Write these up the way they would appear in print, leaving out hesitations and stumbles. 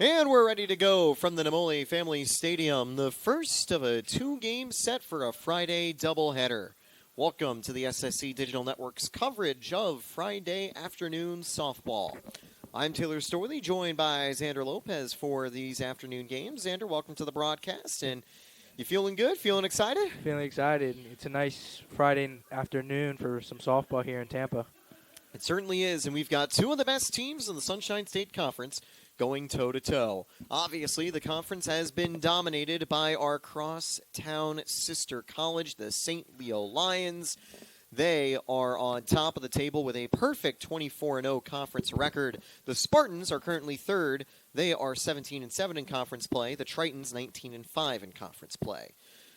And we're ready to go from the Namole Family Stadium, the first of a two-game set for a Friday doubleheader. Welcome to the SSC Digital Network's coverage of Friday afternoon softball. I'm Taylor Storley, joined by Xander Lopez for these afternoon games. Xander, welcome to the broadcast. And you feeling good? Feeling excited? Feeling excited. It's a nice Friday afternoon for some softball here in Tampa. It certainly is, and we've got two of the best teams in the Sunshine State Conference going toe-to-toe. Obviously, the conference has been dominated by our crosstown sister college, the St. Leo Lions. They are on top of the table with a perfect 24-0 conference record. The Spartans are currently third. They are 17-7 in conference play. The Tritons 19-5 in conference play.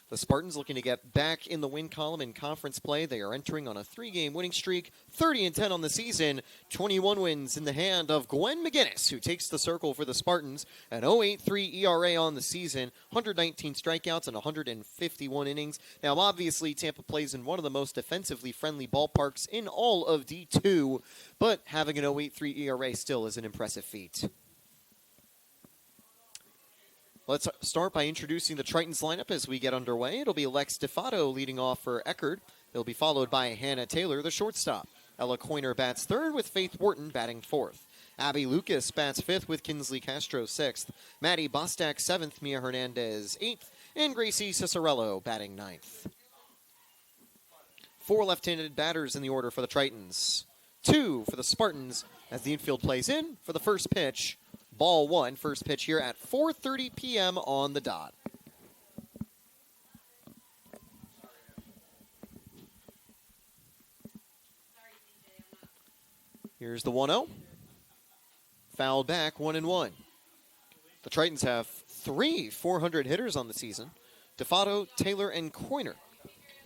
The Spartans looking to get back in the win column in conference play. They are entering on a three-game winning streak, 30-10 on the season, 21 wins in the hand of Gwen McGinnis, who takes the circle for the Spartans, an 0.83 ERA on the season, 119 strikeouts and 151 innings. Now, obviously, Tampa plays in one of the most defensively friendly ballparks in all of D2, but having an 0.83 ERA still is an impressive feat. Let's start by introducing the Tritons lineup as we get underway. It'll be Lex DeFato leading off for Eckerd. They'll be followed by Hannah Taylor, the shortstop. Ella Coiner bats third with Faith Wharton batting fourth. Abby Lucas bats fifth with Kinsley Castro sixth. Maddie Bostak seventh, Mia Hernandez eighth, and Gracie Cicerello batting ninth. Four left-handed batters in the order for the Tritons. Two for the Spartans as the infield plays in for the first pitch. Ball one, first pitch here at 4:30 p.m. on the dot. Here's the 1-0. Fouled back, 1-1. The Tritons have three 400 hitters on the season. DeFato, Taylor, and Coiner.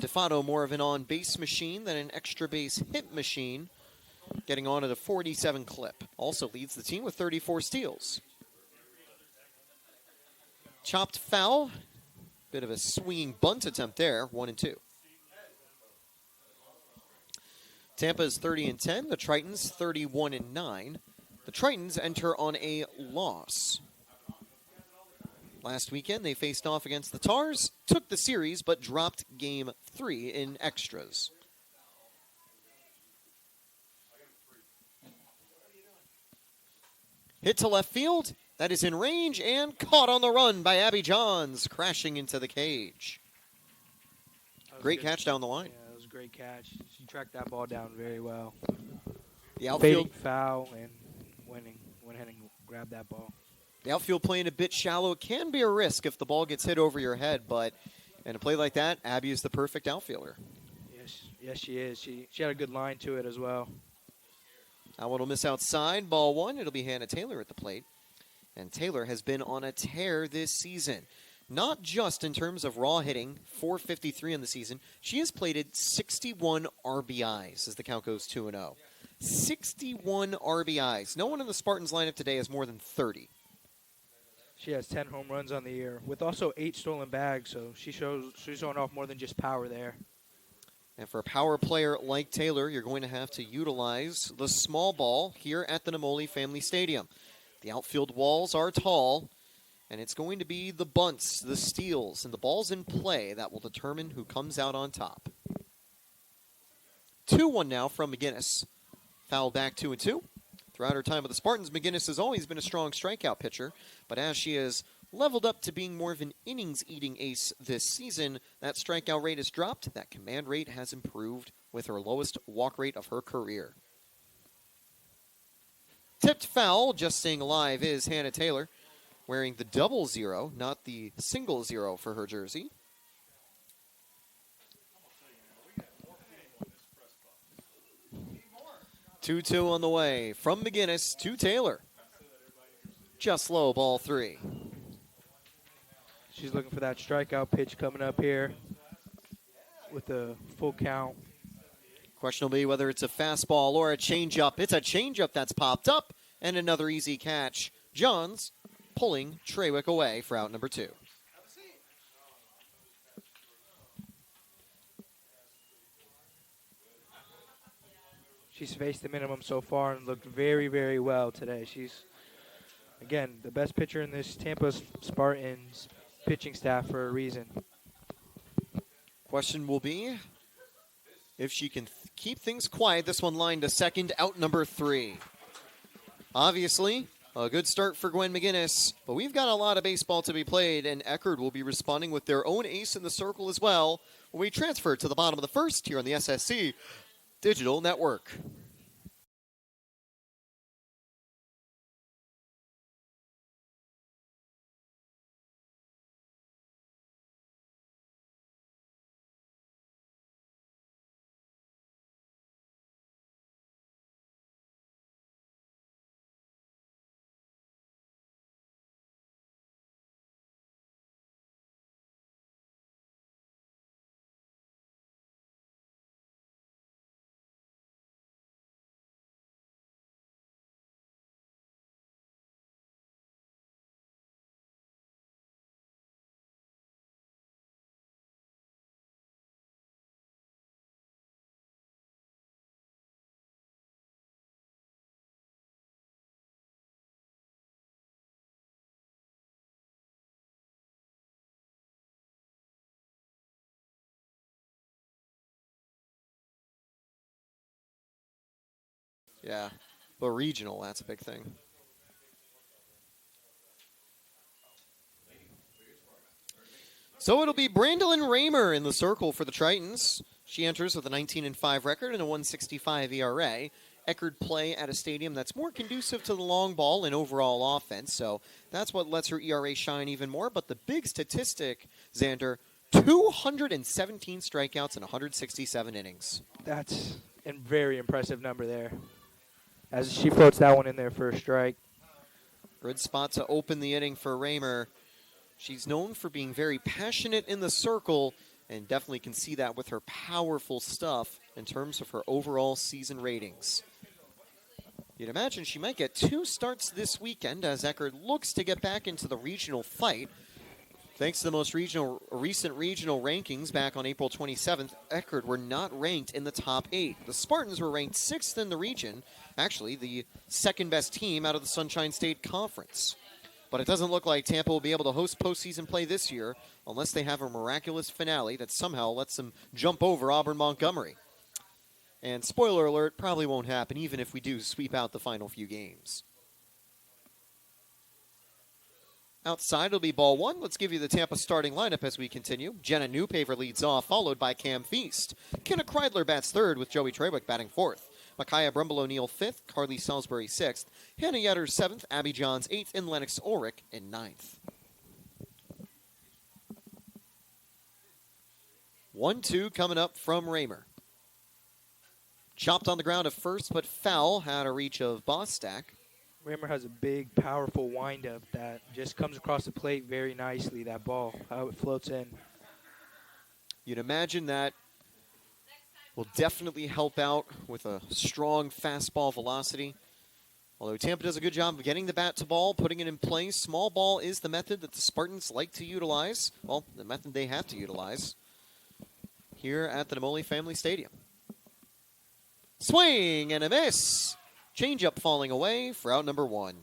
DeFato more of an on-base machine than an extra base hit machine, getting on at a 47 clip. Also leads the team with 34 steals. Chopped foul. Bit of a swinging bunt attempt there. 1-2. Tampa's 30-10. The Tritons 31-9. The Tritons enter on a loss. Last weekend they faced off against the Tars, took the series, but dropped game 3 in extras. Hit to left field. That is in range and caught on the run by Abby Johns, crashing into the cage. Great catch down the line. Yeah, it was a great catch. She tracked that ball down very well. The outfield foul and went ahead and grabbed that ball. The outfield playing a bit shallow. It can be a risk if the ball gets hit over your head, but in a play like that, Abby is the perfect outfielder. Yes, she is. She had a good line to it as well. That one will miss outside. Ball one. It'll be Hannah Taylor at the plate. And Taylor has been on a tear this season. Not just in terms of raw hitting, 453 in the season. She has plated 61 RBIs as the count goes 2-0. 61 RBIs. No one in the Spartans lineup today has more than 30. She has 10 home runs on the year with also 8 stolen bags, so she's showing off more than just power there. And for a power player like Taylor, you're going to have to utilize the small ball here at the Namole Family Stadium. The outfield walls are tall, and it's going to be the bunts, the steals, and the balls in play that will determine who comes out on top. 2-1 now from McGinnis. Foul back 2-2. Throughout her time with the Spartans, McGinnis has always been a strong strikeout pitcher, but as she has leveled up to being more of an innings-eating ace this season, that strikeout rate has dropped, that command rate has improved with her lowest walk rate of her career. Tipped foul, just staying alive, is Hannah Taylor, wearing the 00, not the single 0 for her jersey. Two on the way from McGinnis to Taylor. Just low, ball 3. She's looking for that strikeout pitch coming up here with the full count. Question will be whether it's a fastball or a changeup. It's a changeup that's popped up, and another easy catch. Johns pulling Trawick away for out number 2. She's faced the minimum so far and looked very, very well today. She's Again, the best pitcher in this Tampa Spartans pitching staff for a reason. Question will be if she can keep things quiet. This one lined to second, out number 3. Obviously, a good start for Gwen McGinnis, but we've got a lot of baseball to be played, and Eckerd will be responding with their own ace in the circle as well when we transfer to the bottom of the first here on the SSC Digital Network. Yeah, but regional, that's a big thing. So it'll be Brandolyn Raymer in the circle for the Tritons. She enters with a 19-5 record and a 1.65 ERA. Eckerd play at a stadium that's more conducive to the long ball and overall offense, so that's what lets her ERA shine even more. But the big statistic, Xander, 217 strikeouts in 167 innings. That's a very impressive number there, as she floats that one in there for a strike. Good spot to open the inning for Raymer. She's known for being very passionate in the circle, and definitely can see that with her powerful stuff in terms of her overall season ratings. You'd imagine she might get 2 starts this weekend as Eckerd looks to get back into the regional fight. Thanks to the most recent regional rankings back on April 27th, Eckerd were not ranked in the top 8. The Spartans were ranked 6th in the region, actually the second best team out of the Sunshine State Conference. But it doesn't look like Tampa will be able to host postseason play this year unless they have a miraculous finale that somehow lets them jump over Auburn Montgomery. And spoiler alert, probably won't happen even if we do sweep out the final few games. Outside, it'll be ball 1. Let's give you the Tampa starting lineup as we continue. Jenna Newpaver leads off, followed by Cam Feast. Kenna Kreidler bats third with Joey Trewick batting fourth. Micaiah Brumble O'Neill 5th, Carly Salisbury 6th, Hannah Yetter 7th, Abby Johns 8th, and Lennox Ulrich in 9th. 1-2 coming up from Raymer. Chopped on the ground at first, but foul. Had a reach of Bostack. Raymer has a big, powerful windup that just comes across the plate very nicely, that ball, how it floats in. You'd imagine that will definitely help out with a strong fastball velocity. Although Tampa does a good job of getting the bat to ball, putting it in place. Small ball is the method that the Spartans like to utilize. Well, the method they have to utilize here at the Namoli Family Stadium. Swing and a miss. Changeup falling away for out number 1.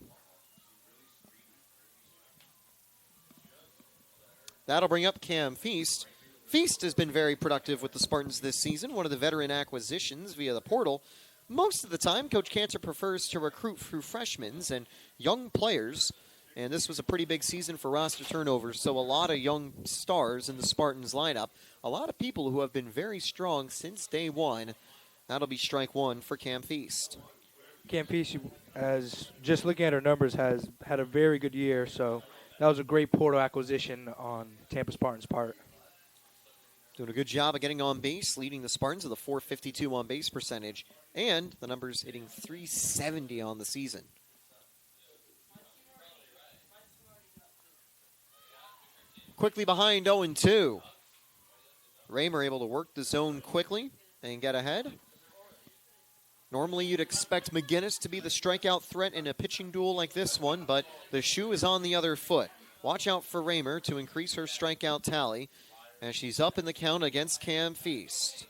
That'll bring up Cam Feast. Feast has been very productive with the Spartans this season, one of the veteran acquisitions via the portal. Most of the time, Coach Cantor prefers to recruit through freshmen and young players, and this was a pretty big season for roster turnovers, so a lot of young stars in the Spartans lineup, a lot of people who have been very strong since day one. That'll be strike 1 for Cam Feast. Cam Feast, as just looking at her numbers, has had a very good year, so that was a great portal acquisition on Tampa Spartans' part. Doing a good job of getting on base, leading the Spartans with a .452 on base percentage, and the numbers hitting .370 on the season. Quickly behind 0-2. Raymer able to work the zone quickly and get ahead. Normally you'd expect McGinnis to be the strikeout threat in a pitching duel like this one, but the shoe is on the other foot. Watch out for Raymer to increase her strikeout tally as she's up in the count against Cam Feast.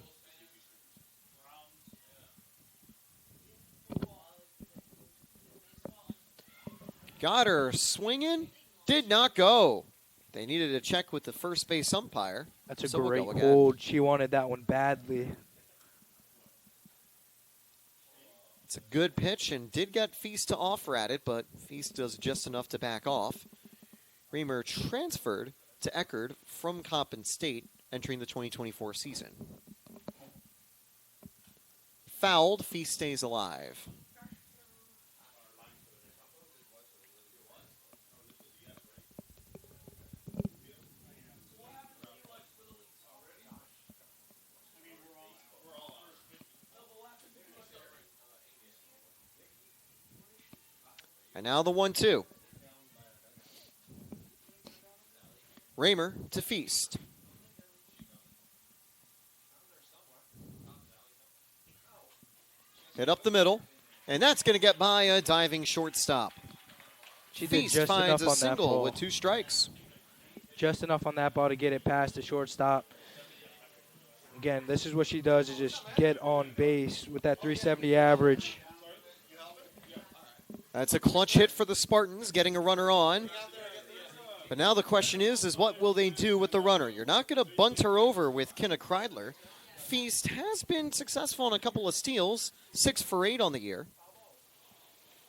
Got her swinging. Did not go. They needed to check with the first base umpire. That's a So we'll great go again. hold. She wanted that one badly. It's a good pitch and did get Feast to offer at it, but Feast does just enough to back off. Raymer transferred to Eckerd from Coppin State entering the 2024 season. Fouled, Feast stays alive. And now the 1-2. Raymer to Feast. Hit up the middle, and that's going to get by a diving shortstop. She did Feast just finds enough a on that single ball. with 2 strikes. Just enough on that ball to get it past the shortstop. Again, this is what she does, is just get on base with that 370 average. That's a clutch hit for the Spartans, getting a runner on. But now the question is what will they do with the runner? You're not going to bunt her over with Kenna Kreidler. Feast has been successful in a couple of steals, 6 for 8 on the year.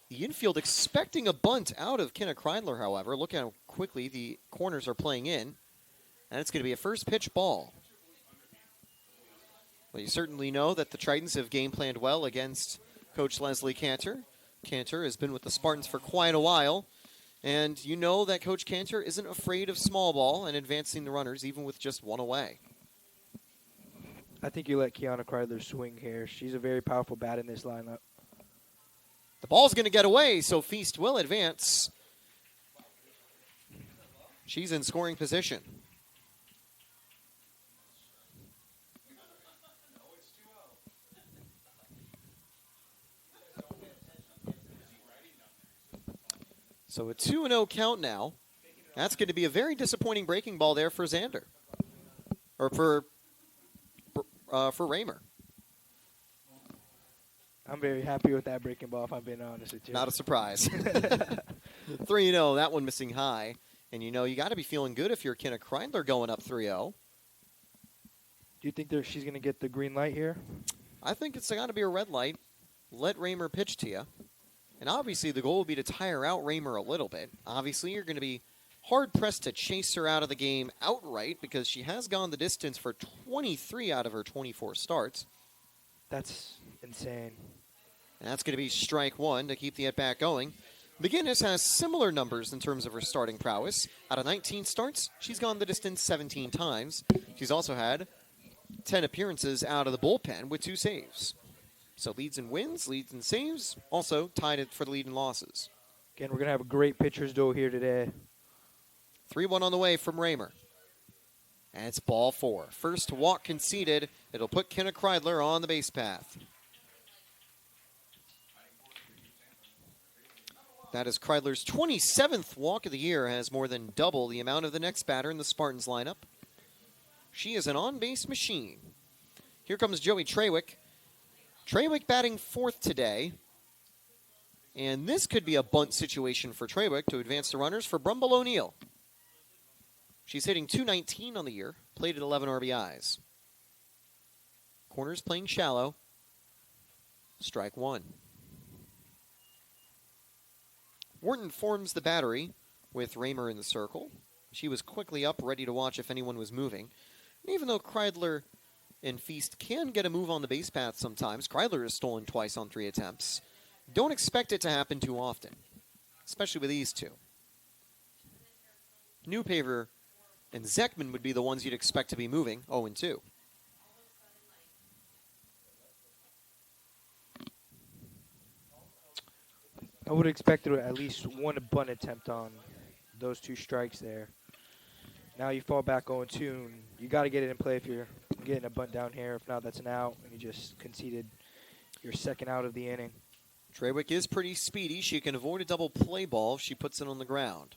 The infield expecting a bunt out of Kenna Kreidler, however. Look how quickly the corners are playing in. And it's going to be a first pitch ball. Well, you certainly know that the Tritons have game planned well against Coach Leslie Cantor. Cantor has been with the Spartans for quite a while. And you know that Coach Cantor isn't afraid of small ball and advancing the runners, even with just one away. I think you let Kiana Kreidler swing here. She's a very powerful bat in this lineup. The ball's going to get away, so Feast will advance. She's in scoring position. So a 2-0 count now. That's going to be a very disappointing breaking ball there for Xander. Or for Raymer. I'm very happy with that breaking ball, if I'm being honest with you. Not a surprise. 3-0, that one missing high. And you know, you got to be feeling good if you're Kenna Kreidler going up 3-0. Do you think she's going to get the green light here? I think it's got to be a red light. Let Raymer pitch to you. And obviously the goal would be to tire out Raymer a little bit. Obviously you're going to be hard-pressed to chase her out of the game outright because she has gone the distance for 23 out of her 24 starts. That's insane. And that's going to be strike one to keep the at-bat going. McGinnis has similar numbers in terms of her starting prowess. Out of 19 starts, she's gone the distance 17 times. She's also had 10 appearances out of the bullpen with 2 saves. So leads and wins, leads and saves, also tied it for the lead and losses. Again, we're going to have a great pitcher's duel here today. 3-1 on the way from Raymer. And it's ball 4. First walk conceded. It'll put Kenna Kreidler on the base path. That is Kreidler's 27th walk of the year, has more than double the amount of the next batter in the Spartans lineup. She is an on-base machine. Here comes Joey Trawick. Trawick batting 4th today. And this could be a bunt situation for Trawick to advance the runners for Brumble O'Neill. She's hitting .219 on the year, played at 11 RBIs. Corners playing shallow. Strike one. Wharton forms the battery with Raymer in the circle. She was quickly up, ready to watch if anyone was moving. And even though Kreidler and Feast can get a move on the base path sometimes, Kreidler has stolen twice on 3 attempts. Don't expect it to happen too often, especially with these two. Newpaver and Zekman would be the ones you'd expect to be moving, 0-2. I would expect at least one bunt attempt on those 2 strikes there. Now you fall back 0-2, and you got to get it in play if you're getting a bunt down here. If not, that's an out, and you just conceded your second out of the inning. Trawick is pretty speedy. She can avoid a double play ball if she puts it on the ground.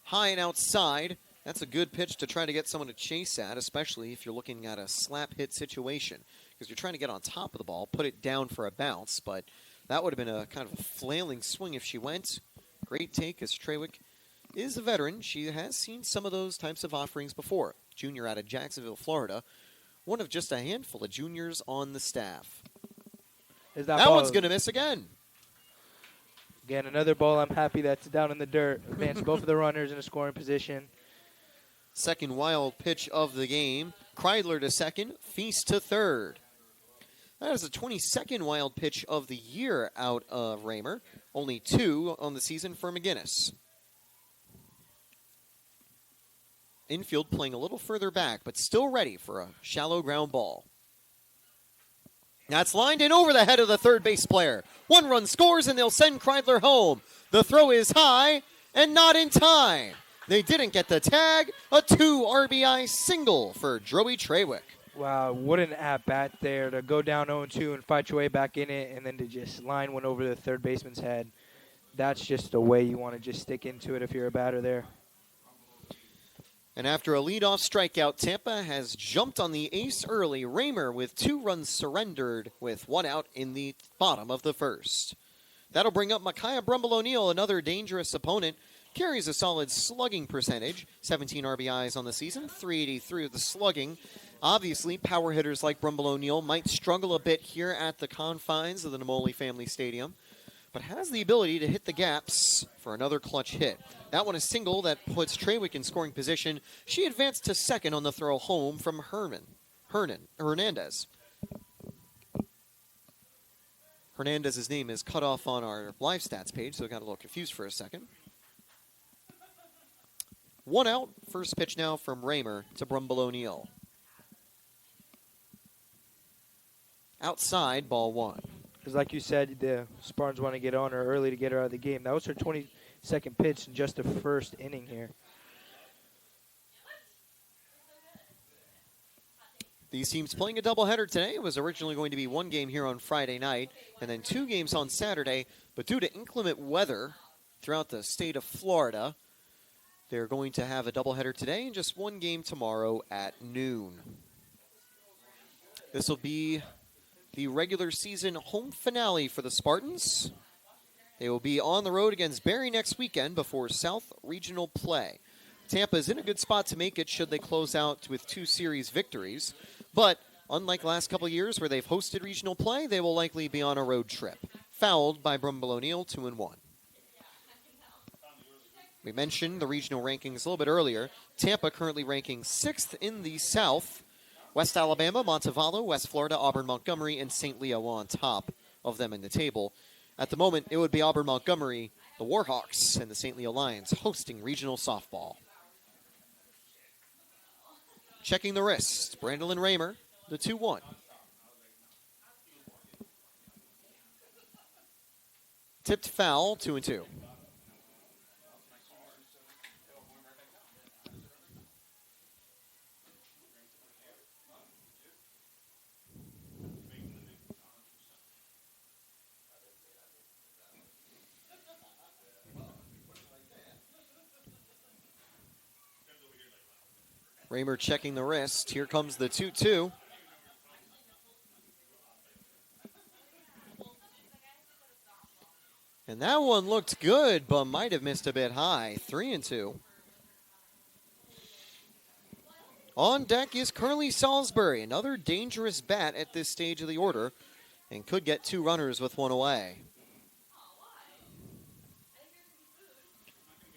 High and outside. That's a good pitch to try to get someone to chase at, especially if you're looking at a slap hit situation, because you're trying to get on top of the ball, put it down for a bounce, but That would have been a kind of a flailing swing if she went. Great take, as Trawick is a veteran. She has seen some of those types of offerings before. Junior out of Jacksonville, Florida. One of just a handful of juniors on the staff. That one's going to miss again. Again, another ball. I'm happy that's down in the dirt. Advance both of the runners in a scoring position. Second wild pitch of the game. Kreidler to second, Feast to third. That is the 22nd wild pitch of the year out of Raymer. Only 2 on the season for McGinnis. Infield playing a little further back, but still ready for a shallow ground ball. That's lined in over the head of the third base player. 1 run scores, and they'll send Kreidler home. The throw is high and not in time. They didn't get the tag. A 2 RBI single for Droey Trawick. Wow, what an at-bat there to go down 0-2 and fight your way back in it, and then to just line one over the third baseman's head. That's just the way you want to just stick into it if you're a batter there. And after a leadoff strikeout, Tampa has jumped on the ace early. Raymer with 2 runs surrendered with 1 out in the bottom of the first. That'll bring up Micaiah Brumble O'Neill, another dangerous opponent. Carries a solid slugging percentage, 17 RBIs on the season, 383 with the slugging. Obviously, power hitters like Brumble O'Neill might struggle a bit here at the confines of the Namoli Family Stadium, but has the ability to hit the gaps for another clutch hit. That one is single that puts Trawick in scoring position. She advanced to second on the throw home from Hernandez. Hernandez's name is cut off on our live stats page, so I got a little confused for a second. 1 out, first pitch now from Raymer to Brumble O'Neill. Outside, ball 1. Because like you said, the Spartans want to get on her early to get her out of the game. That was her 22nd pitch in just the first inning here. These teams playing a doubleheader today. It was originally going to be 1 game here on Friday night and then 2 games on Saturday. But due to inclement weather throughout the state of Florida, they're going to have a doubleheader today and just 1 game tomorrow at noon. This will be the regular season home finale for the Spartans. They will be on the road against Barry next weekend before South Regional play. Tampa is in a good spot to make it should they close out with 2 series victories. But unlike last couple of years where they've hosted regional play, they will likely be on a road trip. Fouled by Brumble O'Neill, 2-1. We mentioned the regional rankings a little bit earlier. Tampa currently ranking 6th in the South. West Alabama, Montevallo, West Florida, Auburn, Montgomery, and St. Leo on top of them in the table. At the moment, it would be Auburn, Montgomery, the Warhawks, and the St. Leo Lions hosting regional softball. Checking the wrist, Brandolyn Raymer, the 2-1. Tipped foul, 2-2. Raymer checking the wrist. Here comes the 2-2. And that one looked good, but might have missed a bit high. 3-2. On deck is Curly Salisbury, another dangerous bat at this stage of the order, and could get 2 runners with 1 away.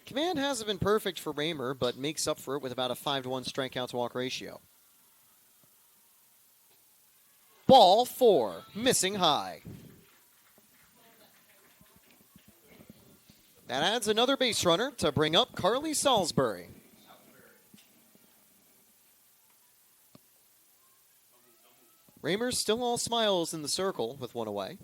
Command hasn't been perfect for Raymer, but makes up for it with about a 5-1 strikeout to walk ratio. Ball 4, missing high. That adds another base runner to bring up Carly Salisbury. Raymer's still all smiles in the circle with 1 away.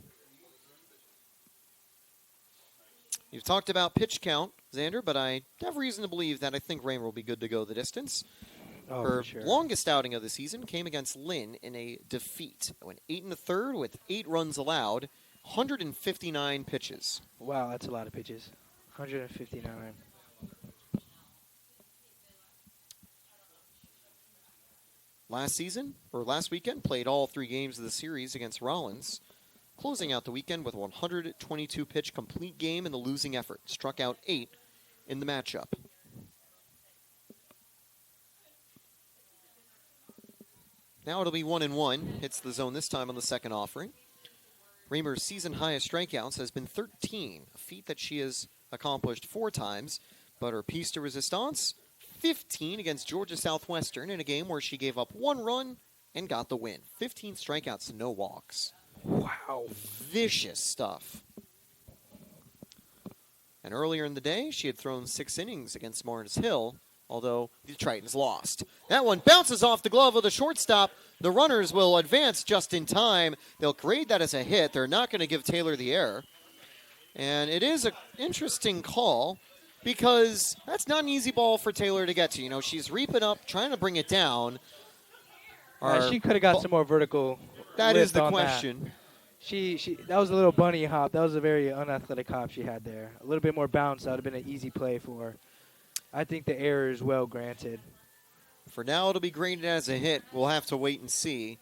You've talked about pitch count, Xander, but I have reason to believe that I think Raymer will be good to go the distance. Her longest outing of the season came against Lynn in a defeat. It went 8 1/3 with 8 runs allowed, 159 pitches. Wow, that's a lot of pitches. 159. Last weekend, played all 3 games of the series against Rollins. closing out the weekend with a 122-pitch complete game in the losing effort. Struck out 8 in the matchup. Now it'll be 1-1. Hits the zone this time on the second offering. Raymer's season highest strikeouts has been 13, a feat that she has accomplished 4 times, but her piece de resistance, 15 against Georgia Southwestern in a game where she gave up 1 run and got the win. 15 strikeouts, no walks. Wow. Vicious stuff. And earlier in the day, she had thrown 6 innings against Mars Hill, although the Tritons lost. That one bounces off the glove of the shortstop. The runners will advance just in time. They'll grade that as a hit. They're not going to give Taylor the error. And it is an interesting call because that's not an easy ball for Taylor to get to. You know, she's reaping up, trying to bring it down. She could have got some more vertical. That is the on question. That was a little bunny hop. That was a very unathletic hop she had there. A little bit more bounce. That would have been an easy play for her. I think the error is well granted. For now, it'll be graded as a hit. We'll have to wait and see.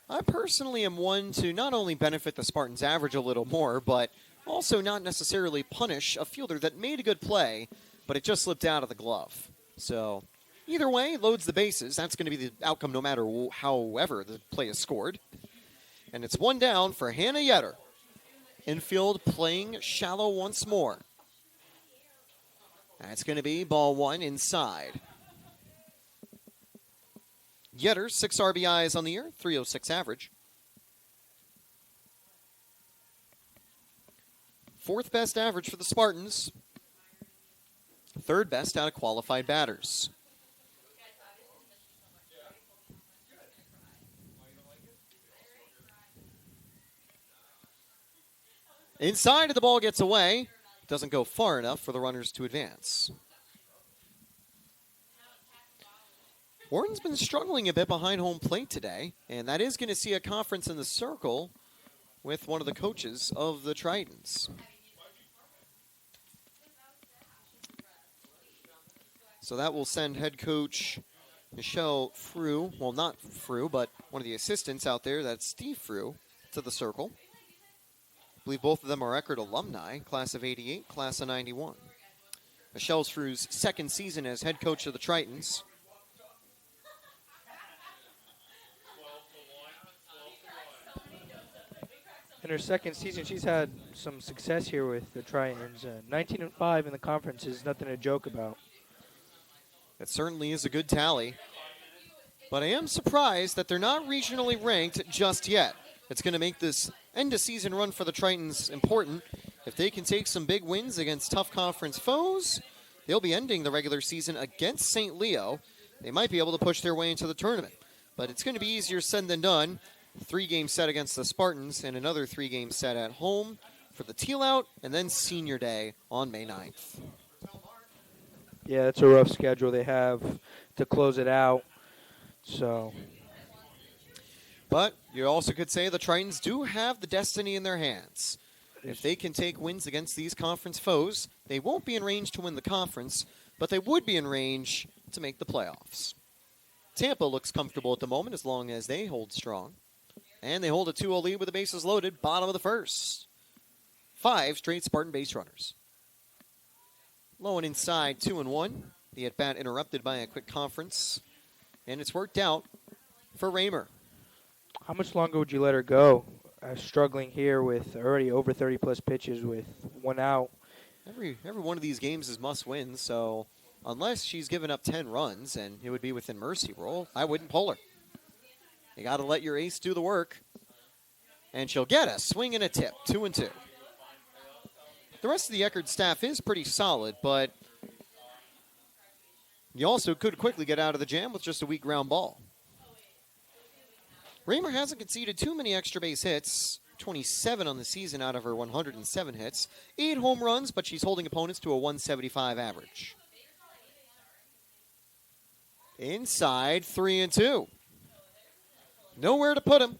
I personally am one to not only benefit the Spartans' average a little more, but also not necessarily punish a fielder that made a good play, but it just slipped out of the glove. So either way, loads the bases. That's going to be the outcome no matter however the play is scored. And it's 1 down for Hannah Yetter. Infield playing shallow once more. That's going to be ball 1 inside. Yetter, 6 RBIs on the year, 306 average. 4th best average for the Spartans. 3rd best out of qualified batters. Inside, the ball gets away. Doesn't go far enough for the runners to advance. Warren's been struggling a bit behind home plate today, and that is going to see a conference in the circle with one of the coaches of the Tritons. So that will send head coach Michelle Frew, well, not Frew, but one of the assistants out there, that's Steve Frew, to the circle. I believe both of them are Eckerd alumni, class of 88, class of 91. Michelle Frew's 2nd season as head coach of the Tritons. In her 2nd season, she's had some success here with the Tritons. 19-5 in the conference is nothing to joke about. That certainly is a good tally. But I am surprised that they're not regionally ranked just yet. It's going to make this end-of-season run for the Tritons important. If they can take some big wins against tough conference foes, they'll be ending the regular season against St. Leo. They might be able to push their way into the tournament. But it's going to be easier said than done. 3-game set against the Spartans and another 3-game set at home for the teal out, and then senior day on May 9th. Yeah, it's a rough schedule they have to close it out. So, but you also could say the Tritons do have the destiny in their hands. If they can take wins against these conference foes, they won't be in range to win the conference, but they would be in range to make the playoffs. Tampa looks comfortable at the moment as long as they hold strong. And they hold a 2-0 lead with the bases loaded, bottom of the 1st. 5 straight Spartan base runners. Low and inside, 2-1. The at-bat interrupted by a quick conference. And it's worked out for Raymer. How much longer would you let her go? Struggling here with already over 30-plus pitches with 1 out. Every one of these games is must-win, so unless she's given up 10 runs and it would be within mercy rule, I wouldn't pull her. You got to let your ace do the work. And she'll get a swing and a tip, 2-2. The rest of the Eckerd staff is pretty solid, but you also could quickly get out of the jam with just a weak ground ball. Raymer hasn't conceded too many extra base hits, 27 on the season out of her 107 hits, 8 home runs, but she's holding opponents to a 175 average. Inside, 3-2. Nowhere to put him.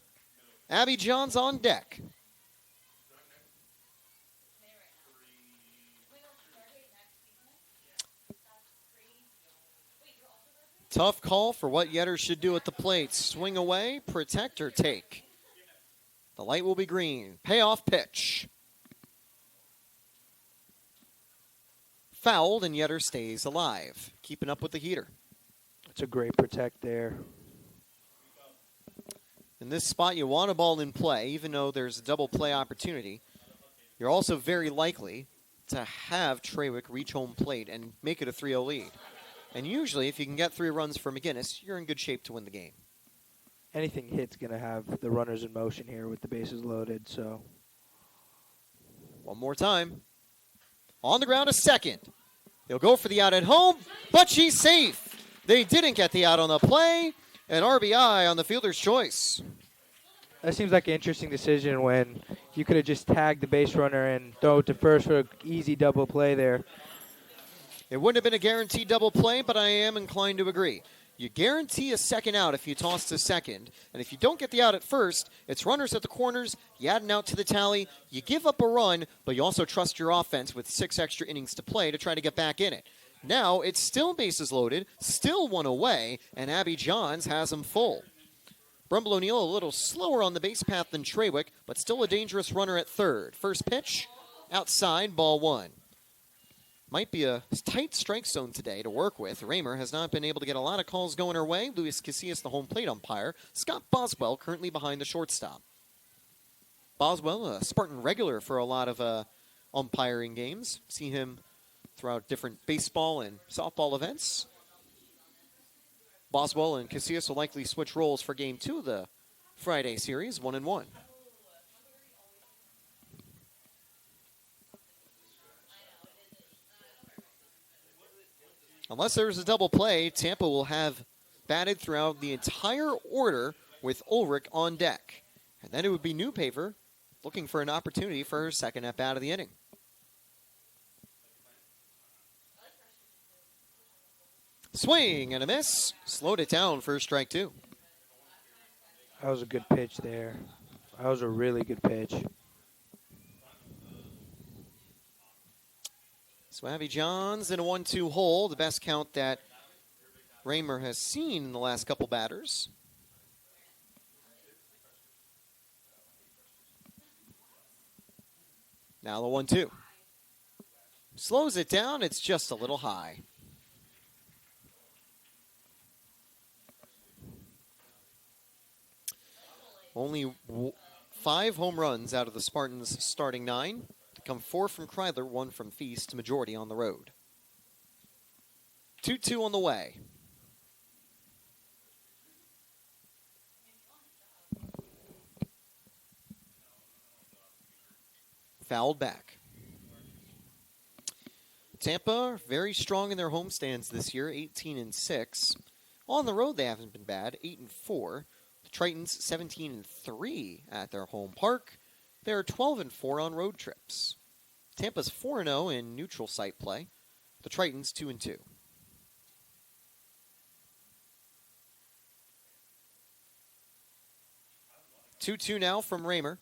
Abby Johns on deck. Tough call for what Yetter should do at the plate. Swing away, protect, or take. The light will be green. Payoff pitch. Fouled, and Yetter stays alive. Keeping up with the heater. It's a great protect there. In this spot, you want a ball in play, even though there's a double play opportunity. You're also very likely to have Trawick reach home plate and make it a 3-0 lead. And usually, if you can get 3 runs for McGinnis, you're in good shape to win the game. Anything hit's going to have the runners in motion here with the bases loaded, so. One more time. On the ground, a second. They'll go for the out at home, but she's safe. They didn't get the out on the play. An RBI on the fielder's choice. That seems like an interesting decision when you could have just tagged the base runner and throw it to first for an easy double play there. It wouldn't have been a guaranteed double play, but I am inclined to agree. You guarantee a second out if you toss to second, and if you don't get the out at first, it's runners at the corners, you add an out to the tally, you give up a run, but you also trust your offense with 6 extra innings to play to try to get back in it. Now, it's still bases loaded, still 1 away, and Abby Johns has them full. Brumble O'Neill a little slower on the base path than Trawick, but still a dangerous runner at third. First pitch, outside, ball 1. Might be a tight strike zone today to work with. Raymer has not been able to get a lot of calls going her way. Luis Casillas, the home plate umpire. Scott Boswell currently behind the shortstop. Boswell, a Spartan regular for a lot of umpiring games. See him throughout different baseball and softball events. Boswell and Casillas will likely switch roles for Game 2 of the Friday series, 1-1. Unless there's a double play, Tampa will have batted throughout the entire order with Ulrich on deck. And then it would be Newpaver looking for an opportunity for her second at-bat of the inning. Swing and a miss. Slowed it down for strike 2. That was a good pitch there. That was a really good pitch. So Abby Johns in a 1-2 hole, the best count that Raymer has seen in the last couple batters. Now the 1-2. Slows it down, it's just a little high. Only 5 home runs out of the Spartans' starting 9. To come 4 from Kreidler, 1 from Feast, majority on the road. 2-2 on the way. Fouled back. Tampa, very strong in their homestands this year, 18-6. On the road, they haven't been bad, 8-4. The Tritons, 17-3 at their home park. They're 12-4 on road trips. Tampa's 4-0 in neutral site play. The Tritons, 2-2. Two-two now from Raymer.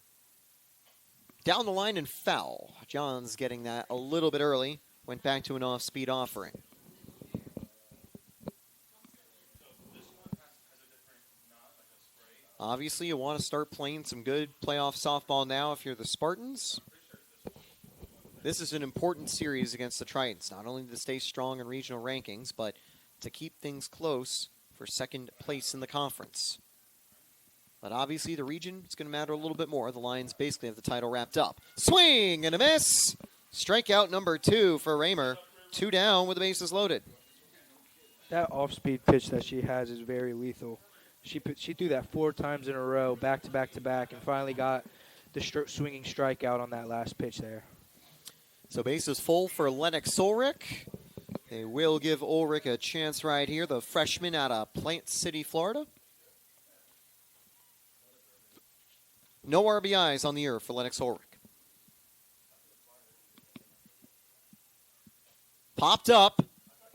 Down the line and foul. Johns getting that a little bit early. Went back to an off-speed offering. Obviously, you want to start playing some good playoff softball now if you're the Spartans. This is an important series against the Tritons, not only to stay strong in regional rankings, but to keep things close for second place in the conference. But obviously, the region is going to matter a little bit more. The Lions basically have the title wrapped up. Swing and a miss. Strikeout number 2 for Raymer. 2 down with the bases loaded. That off-speed pitch that she has is very lethal. She threw that 4 times in a row, back to back to back, and finally got the swinging strikeout on that last pitch there. So bases full for Lennox Ulrich. They will give Ulrich a chance right here, the freshman out of Plant City, Florida. No RBIs on the year for Lennox Ulrich. Popped up.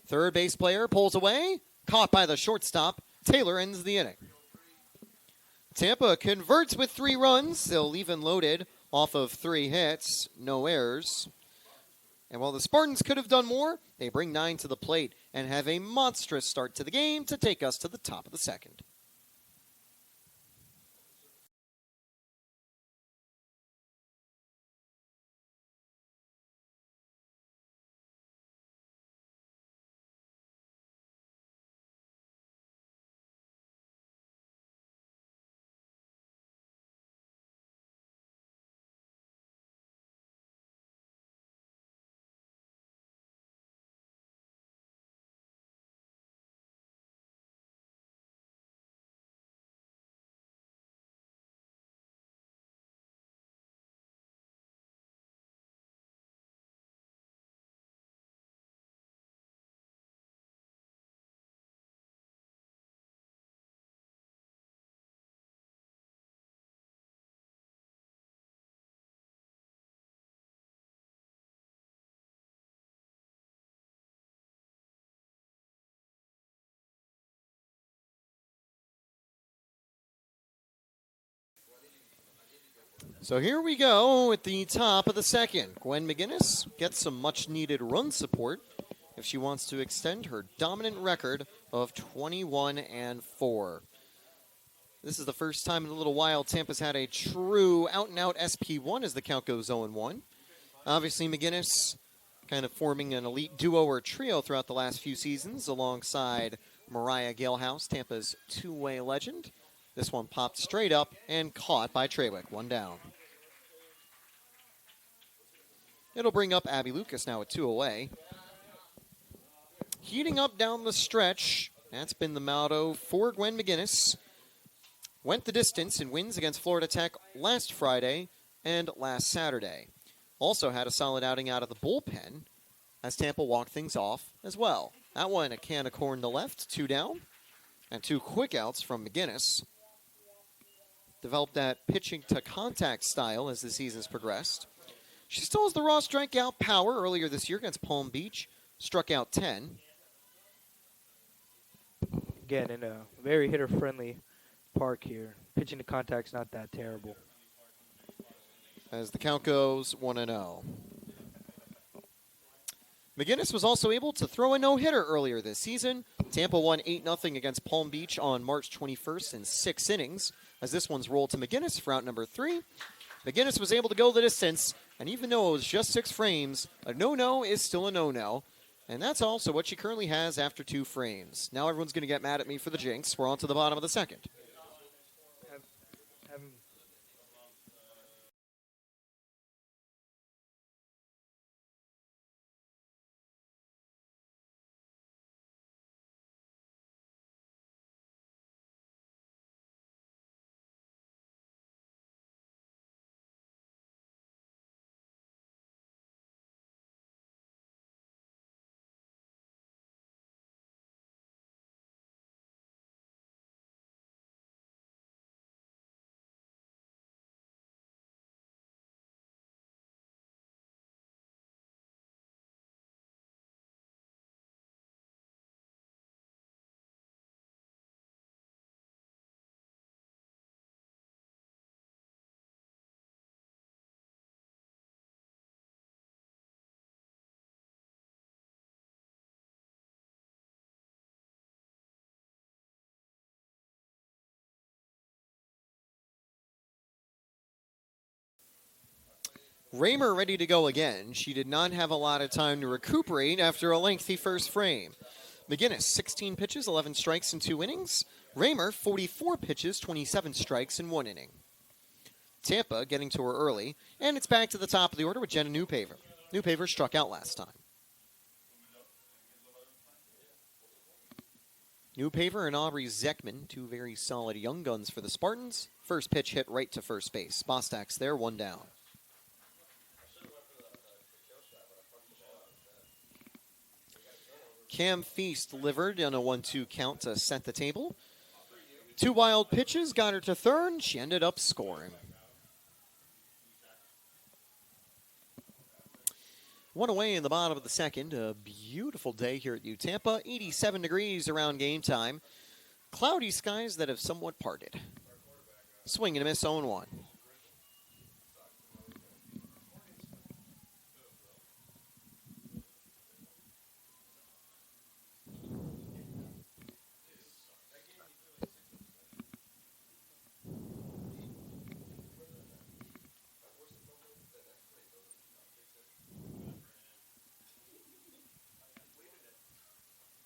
Third base player pulls away. Caught by the shortstop. Taylor ends the inning. Tampa converts with 3 runs. They'll even loaded off of 3 hits. No errors. And while the Spartans could have done more, they bring 9 to the plate and have a monstrous start to the game to take us to the top of the second. So here we go at the top of the second. Gwen McGinnis gets some much-needed run support if she wants to extend her dominant record of 21-4. This is the first time in a little while Tampa's had a true out-and-out SP1 as the count goes 0-1. Obviously, McGinnis kind of forming an elite duo or trio throughout the last few seasons alongside Mariah Galehouse, Tampa's two-way legend. This one popped straight up and caught by Trawick. One down. It'll bring up Abby Lucas now at 2 away. Heating up down the stretch. That's been the motto for Gwen McGinnis. Went the distance in wins against Florida Tech last Friday and last Saturday. Also had a solid outing out of the bullpen as Tampa walked things off as well. That one, a can of corn to left, 2 down, and 2 quick outs from McGinnis. Developed that pitching to contact style as the season's progressed. She still has the raw strikeout power. Earlier this year against Palm Beach, struck out 10. Again, in a very hitter-friendly park here. Pitching to contact's not that terrible. As the count goes 1-0. McGinnis was also able to throw a no-hitter earlier this season. Tampa won 8-0 against Palm Beach on March 21st in 6 innings, as this one's rolled to McGinnis for out number 3. McGinnis was able to go the distance, and even though it was just 6 frames, a no-no is still a no-no. And that's also what she currently has after 2 frames. Now everyone's going to get mad at me for the jinx. We're on to the bottom of the second. Raymer ready to go again. She did not have a lot of time to recuperate after a lengthy first frame. McGinnis, 16 pitches, 11 strikes in 2 innings. Raymer, 44 pitches, 27 strikes in 1 inning. Tampa getting to her early, and it's back to the top of the order with Jenna Newpaver. Newpaver struck out last time. Newpaver and Aubrey Zeckman, 2 very solid young guns for the Spartans. First pitch hit right to first base. Bostak's there, 1 down. Cam Feast delivered on a 1-2 count to set the table. 2 wild pitches got her to third. She ended up scoring. 1 away in the bottom of the second. A beautiful day here at Tampa. 87 degrees around game time. Cloudy skies that have somewhat parted. Swing and a miss, 0-1.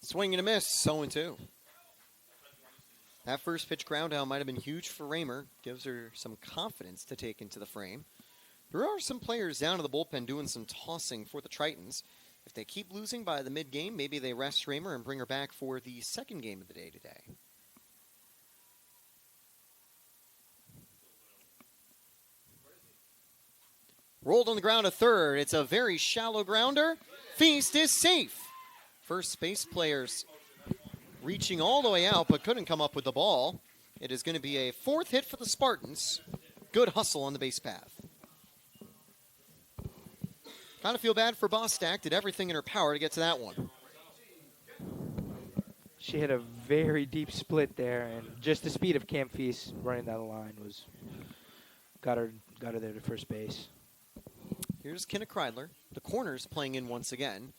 Swing and a miss, 0-2. That first pitch ground out might have been huge for Raymer. Gives her some confidence to take into the frame. There are some players down to the bullpen doing some tossing for the Tritons. If they keep losing by the mid-game, maybe they rest Raymer and bring her back for the second game of the day today. Rolled on the ground to third. It's a very shallow grounder. Feast is safe. First base players reaching all the way out but couldn't come up with the ball. It is going to be a 4th hit for the Spartans. Good hustle on the base path. Kind of feel bad for Bostak. Did everything in her power to get to that one. She hit a very deep split there, and just the speed of Cam Feast running down the line was got her got her there to first base. Here's Kenna Kreidler. The corner's playing in once again.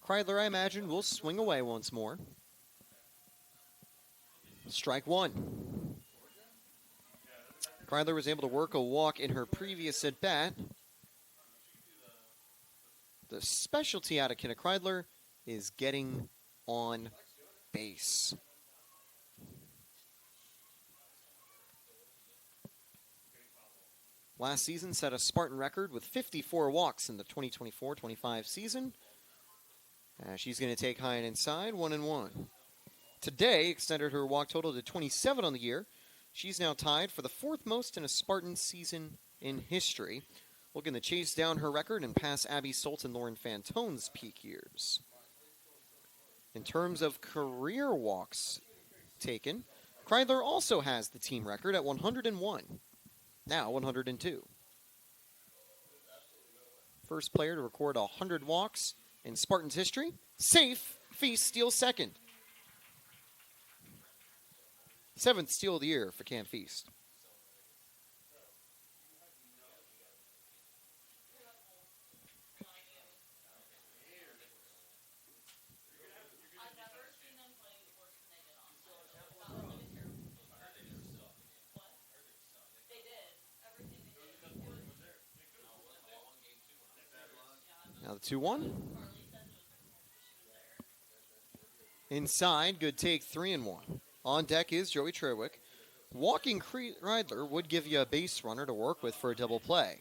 Kreidler, I imagine, will swing away once more. Strike one. Kreidler was able to work a walk in her previous at-bat. The specialty out of Kenna Kreidler is getting on base. Last season set a Spartan record with 54 walks in the 2024-25 season. She's going to take high and inside, 1-1. Today extended her walk total to 27 on the year. She's now tied for the fourth most in a Spartan season in history, looking to chase down her record and pass Abby Stolt and Lauren Fantone's peak years. In terms of career walks taken, Kreidler also has the team record at 101. Now 102. First player to record 100 walks in Spartans history. Safe. Feast steals second. Seventh steal of the year for Cam Feast. Now the 2-1. Inside, good take, 3-1. On deck is Joey Trewick. Walking Kreidler would give you a base runner to work with for a double play.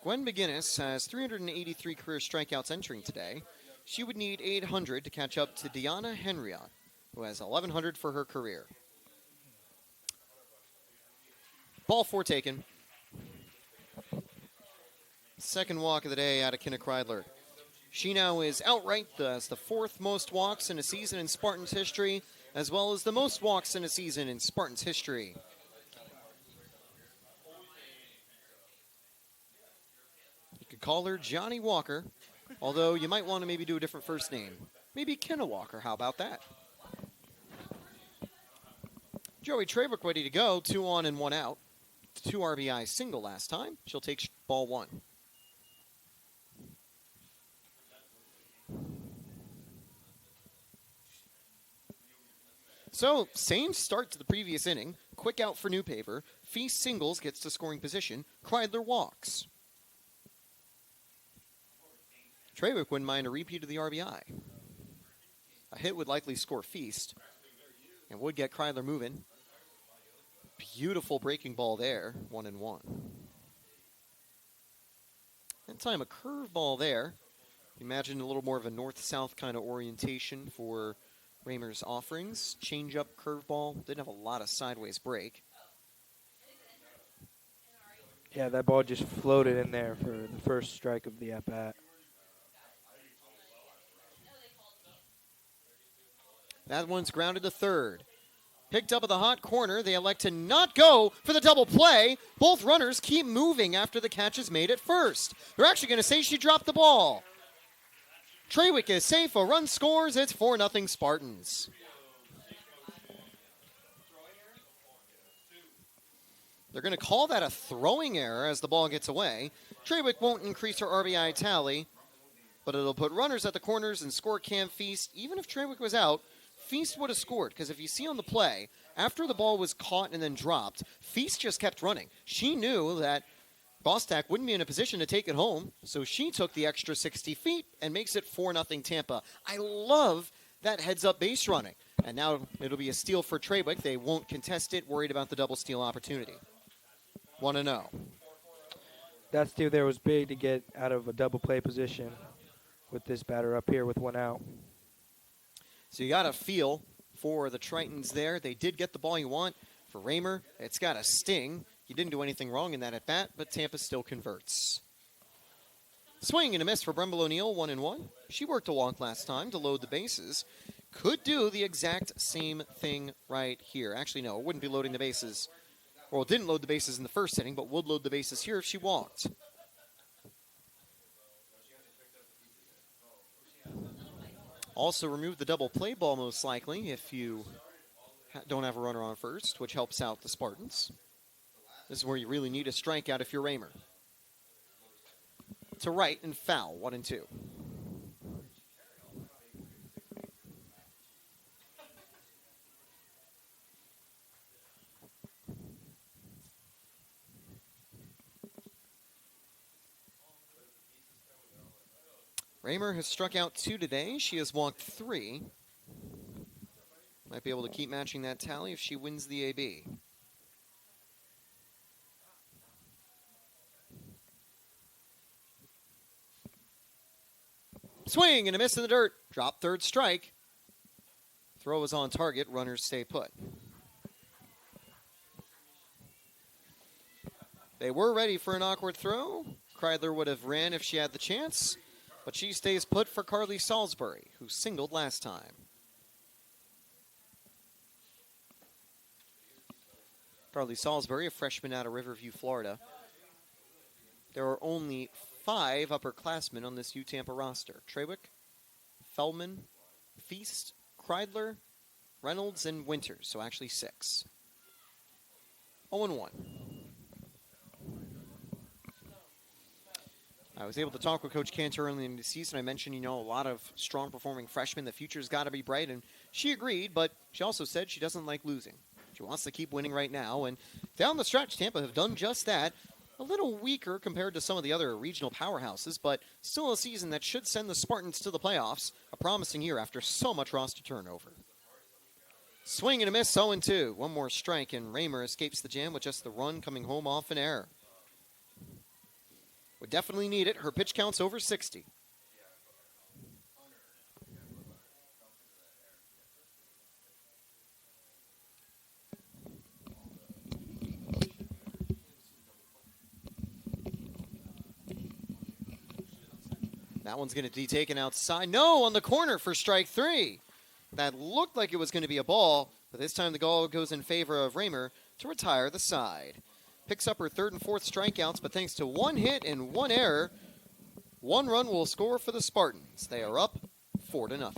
Gwen McGinnis has 383 career strikeouts entering today. She would need 800 to catch up to Deanna Henriot, who has 1,100 for her career. Ball 4 taken. Second walk of the day out of Kenna Kreidler. She now is outright as the fourth most walks in a season in Spartans history, as well as the most walks in a season in Spartans history. You could call her Johnny Walker, although you might want to maybe do a different first name. Maybe Kenna Walker, how about that? Joey Trevick ready to go, 2 on and 1 out. 2 RBI single last time. She'll take ball 1. So, same start to the previous inning. Quick out for Newpaver. Feast singles, gets to scoring position. Kreidler walks. Trewick wouldn't mind a repeat of the RBI. A hit would likely score Feast and would get Kreidler moving. Beautiful breaking ball there, 1-1. And time a curveball there. Imagine a little more of a north-south kind of orientation for Raymer's offerings. Change-up curveball. Didn't have a lot of sideways break. Yeah, that ball just floated in there for the first strike of the at-bat. That one's grounded to third. Picked up at the hot corner. They elect to not go for the double play. Both runners keep moving after the catch is made at first. They're actually going to say she dropped the ball. Trewick is safe. A run scores. It's 4-0 Spartans. They're going to call that a throwing error as the ball gets away. Trewick won't increase her RBI tally, but it'll put runners at the corners and score Cam Feast. Even if Trewick was out, Feast would have scored, because if you see on the play, after the ball was caught and then dropped, Feast just kept running. She knew that Bostak wouldn't be in a position to take it home, so she took the extra 60 feet and makes it 4-0 Tampa. I love that heads-up base running. And now it'll be a steal for Trewick. They won't contest it, worried about the double steal opportunity. 1-0. That steal there was big to get out of a double play position with this batter up here with 1 out. So you got a feel for the Tritons there. They did get the ball you want. For Raymer, it's got a sting. He didn't do anything wrong in that at-bat, but Tampa still converts. Swing and a miss for Bremble O'Neill, 1-1. She worked a walk last time to load the bases. Could do the exact same thing right here. Actually, no, it wouldn't be loading the bases. Well, it didn't load the bases in the first inning, but would load the bases here if she walked. Also remove the double play ball most likely if you don't have a runner on first, which helps out the Spartans. This is where you really need a strikeout if you're Raymer. To right and foul, 1-2. Raymer has struck out 2 today. She has walked 3. Might be able to keep matching that tally if she wins the AB. Swing and a miss in the dirt. Drop third strike. Throw is on target. Runners stay put. They were ready for an awkward throw. Kreidler would have ran if she had the chance, but she stays put for Carly Salisbury, who singled last time. Carly Salisbury, a freshman out of Riverview, Florida. There are only 5 upperclassmen on this UTampa roster. Trewick, Feldman, Feast, Kreidler, Reynolds, and Winters, so actually 6. 0-1. I was able to talk with Coach Cantor early in the season. I mentioned, a lot of strong performing freshmen. The future's got to be bright, and she agreed, but she also said she doesn't like losing. She wants to keep winning right now, and down the stretch, Tampa have done just that. A little weaker compared to some of the other regional powerhouses, but still a season that should send the Spartans to the playoffs. A promising year after so much roster turnover. Swing and a miss, 0-2. One more strike, and Raymer escapes the jam with just the run coming home off an error. Would definitely need it. Her pitch count's over 60. That one's going to be taken outside. No, on the corner for strike 3. That looked like it was going to be a ball, but this time the goal goes in favor of Raymer to retire the side. Picks up her 3rd and 4th strikeouts, but thanks to 1 hit and 1 error, 1 run will score for the Spartans. They are up 4-0.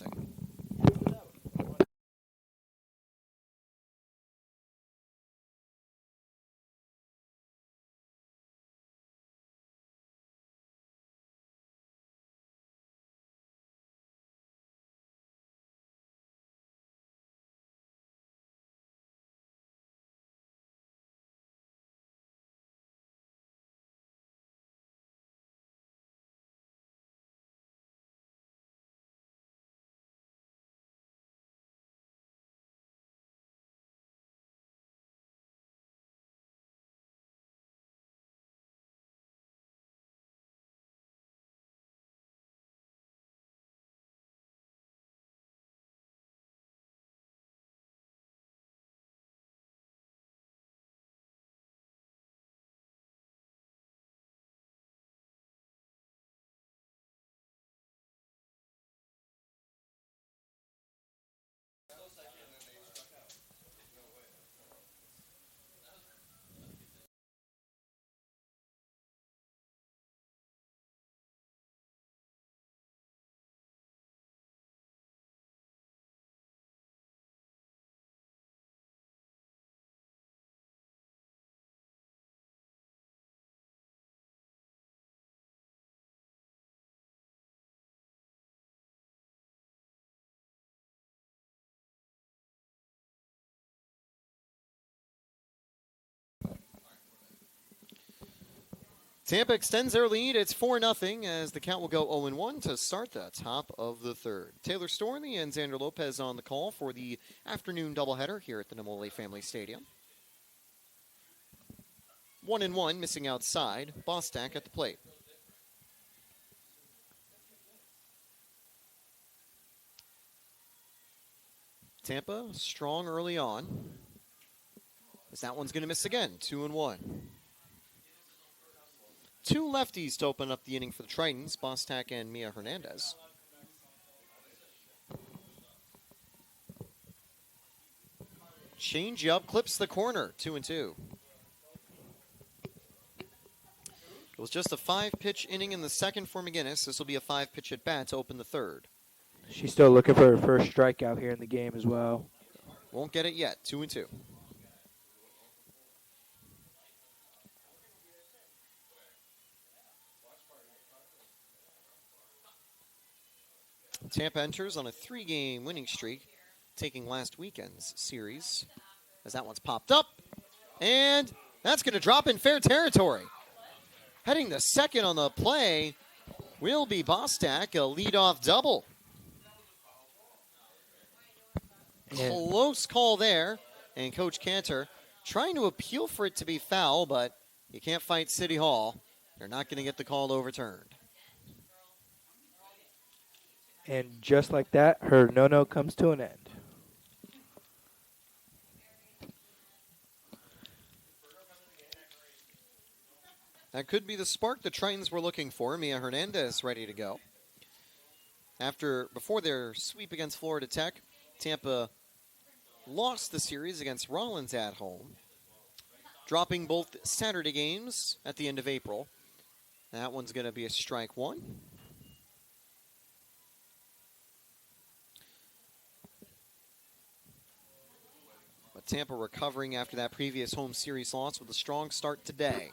Tampa extends their lead. It's 4-0 as the count will go 0-1 to start the top of the 3rd. Taylor Storney and Xander Lopez on the call for the afternoon doubleheader here at the Namole Family Stadium. 1-1, missing outside. Bostak at the plate. Tampa strong early on, as that one's going to miss again. 2-1. 2 lefties to open up the inning for the Tritons, Bostak and Mia Hernandez. Change up, clips the corner, 2-2. It was just a 5-pitch inning in the second for McGinnis. This will be a 5-pitch at bat to open the 3rd. She's still looking for her first strikeout here in the game as well. Won't get it yet. 2-2. Tampa enters on a 3-game winning streak, taking last weekend's series, as that one's popped up. And that's going to drop in fair territory. Heading to second on the play will be Bostak, a leadoff double. Close call there. And Coach Cantor trying to appeal for it to be foul, but you can't fight City Hall. They're not going to get the call overturned. And just like that, her no-no comes to an end. That could be the spark the Tritons were looking for. Mia Hernandez ready to go. Before their sweep against Florida Tech, Tampa lost the series against Rollins at home, dropping both Saturday games at the end of April. That one's going to be a strike one. But Tampa recovering after that previous home series loss with a strong start today.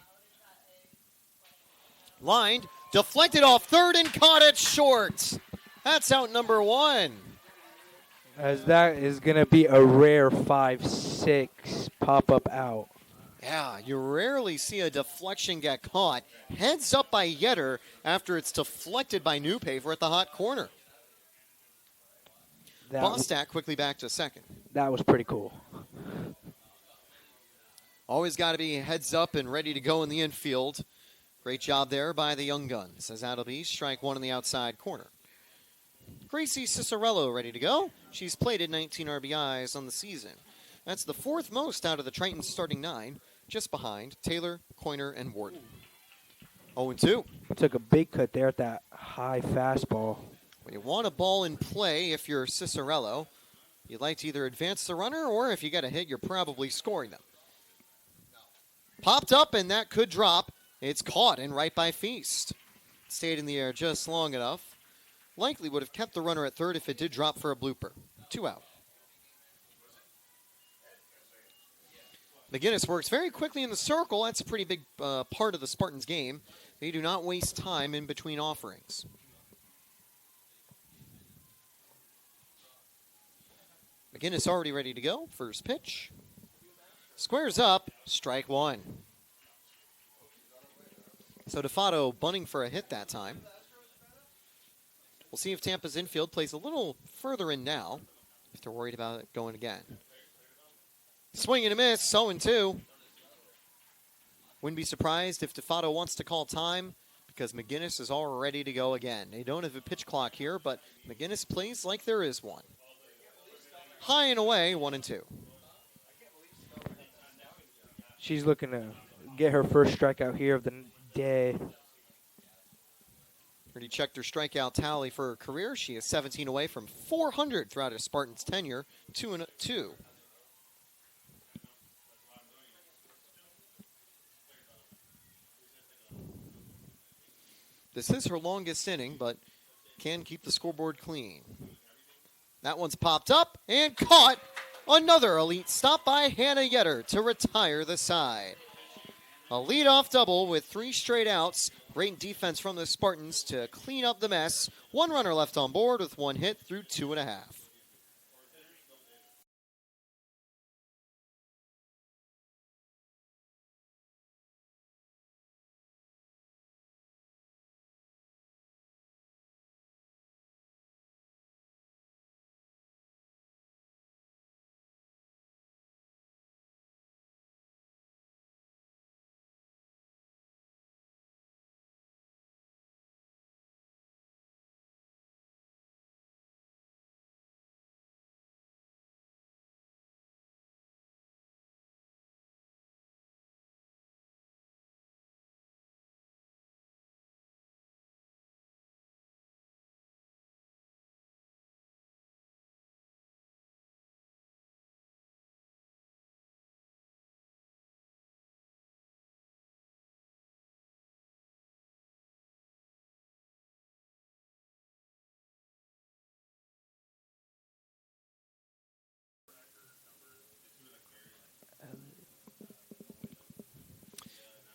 Lined, deflected off third and caught it short. That's out number one. As that is going to be a rare 5-6 pop-up out. Yeah, you rarely see a deflection get caught. Heads up by Eckerd after it's deflected by Newpaver at the hot corner. Bostak quickly back to second. That was pretty cool. Always got to be heads up and ready to go in the infield. Great job there by the Young Guns, as that'll be strike one in the outside corner. Gracie Cicerello ready to go. She's plated 19 RBIs on the season. That's the fourth most out of the Tritons starting 9, just behind Taylor, Coiner, and Warden. 0-2. Took a big cut there at that high fastball. When you want a ball in play, if you're Cicerello, you'd like to either advance the runner, or if you get a hit, you're probably scoring them. Popped up, and that could drop. It's caught and right by Feast. Stayed in the air just long enough. Likely would have kept the runner at third if it did drop for a blooper. 2 out. McGinnis works very quickly in the circle. That's a pretty big part of the Spartans game. They do not waste time in between offerings. McGinnis already ready to go. First pitch. Squares up. Strike one. So DeFato bunting for a hit that time. We'll see if Tampa's infield plays a little further in now, if they're worried about it going again. Swing and a miss, 0-2. Wouldn't be surprised if DeFato wants to call time, because McGinnis is all ready to go again. They don't have a pitch clock here, but McGinnis plays like there is one. High and away, 1-2. She's looking to get her first strikeout here of the day. Already checked her strikeout tally for her career. She is 17 away from 400 throughout her Spartans tenure, 2-2. This is her longest inning, but can keep the scoreboard clean. That one's popped up and caught. Another elite stop by Hannah Eckerd to retire the side. A leadoff double with 3 straight outs. Great defense from the Spartans to clean up the mess. 1 runner left on board with 1 hit through 2.5.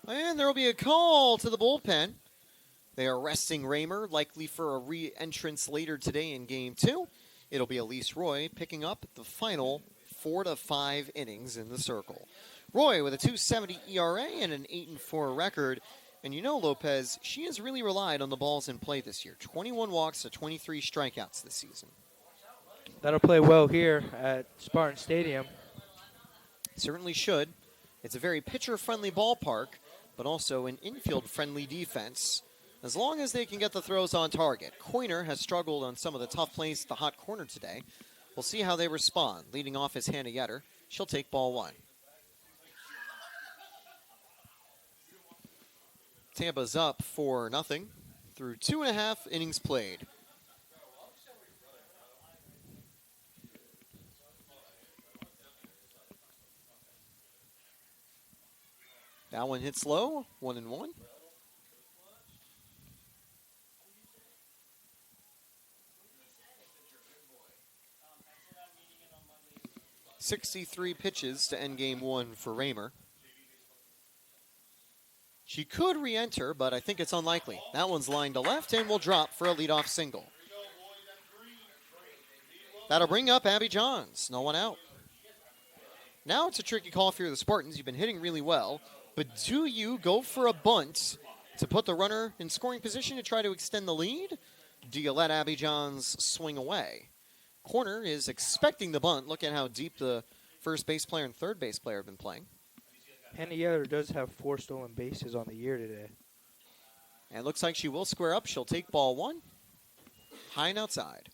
And there will be a call to the bullpen. They are resting Raymer, likely for a re-entrance later today in Game 2. It'll be Elise Roy picking up the final 4 to 5 innings in the circle. Roy with a 2.70 ERA and an 8-4 record. And you know, Lopez, she has really relied on the balls in play this year. 21 walks to 23 strikeouts this season. That'll play well here at Spartan Stadium. Certainly should. It's a very pitcher-friendly ballpark, but also an infield-friendly defense. As long as they can get the throws on target. Coiner has struggled on some of the tough plays at the hot corner today. We'll see how they respond. Leading off is Hannah Yetter. She'll take ball 1. Tampa's up 4-0 through 2.5 innings played. That one hits low, 1-1. 63 pitches to end Game 1 for Raymer. She could re-enter, but I think it's unlikely. That one's lined to left and will drop for a leadoff single. That'll bring up Abby Johns. No one out. Now it's a tricky call for the Spartans. You've been hitting really well, but do you go for a bunt to put the runner in scoring position to try to extend the lead? Do you let Abby Johns swing away? Corner is expecting the bunt. Look at how deep the first base player and third base player have been playing. Hannah Yetter does have 4 stolen bases on the year today. And it looks like she will square up. She'll take ball 1. High and outside.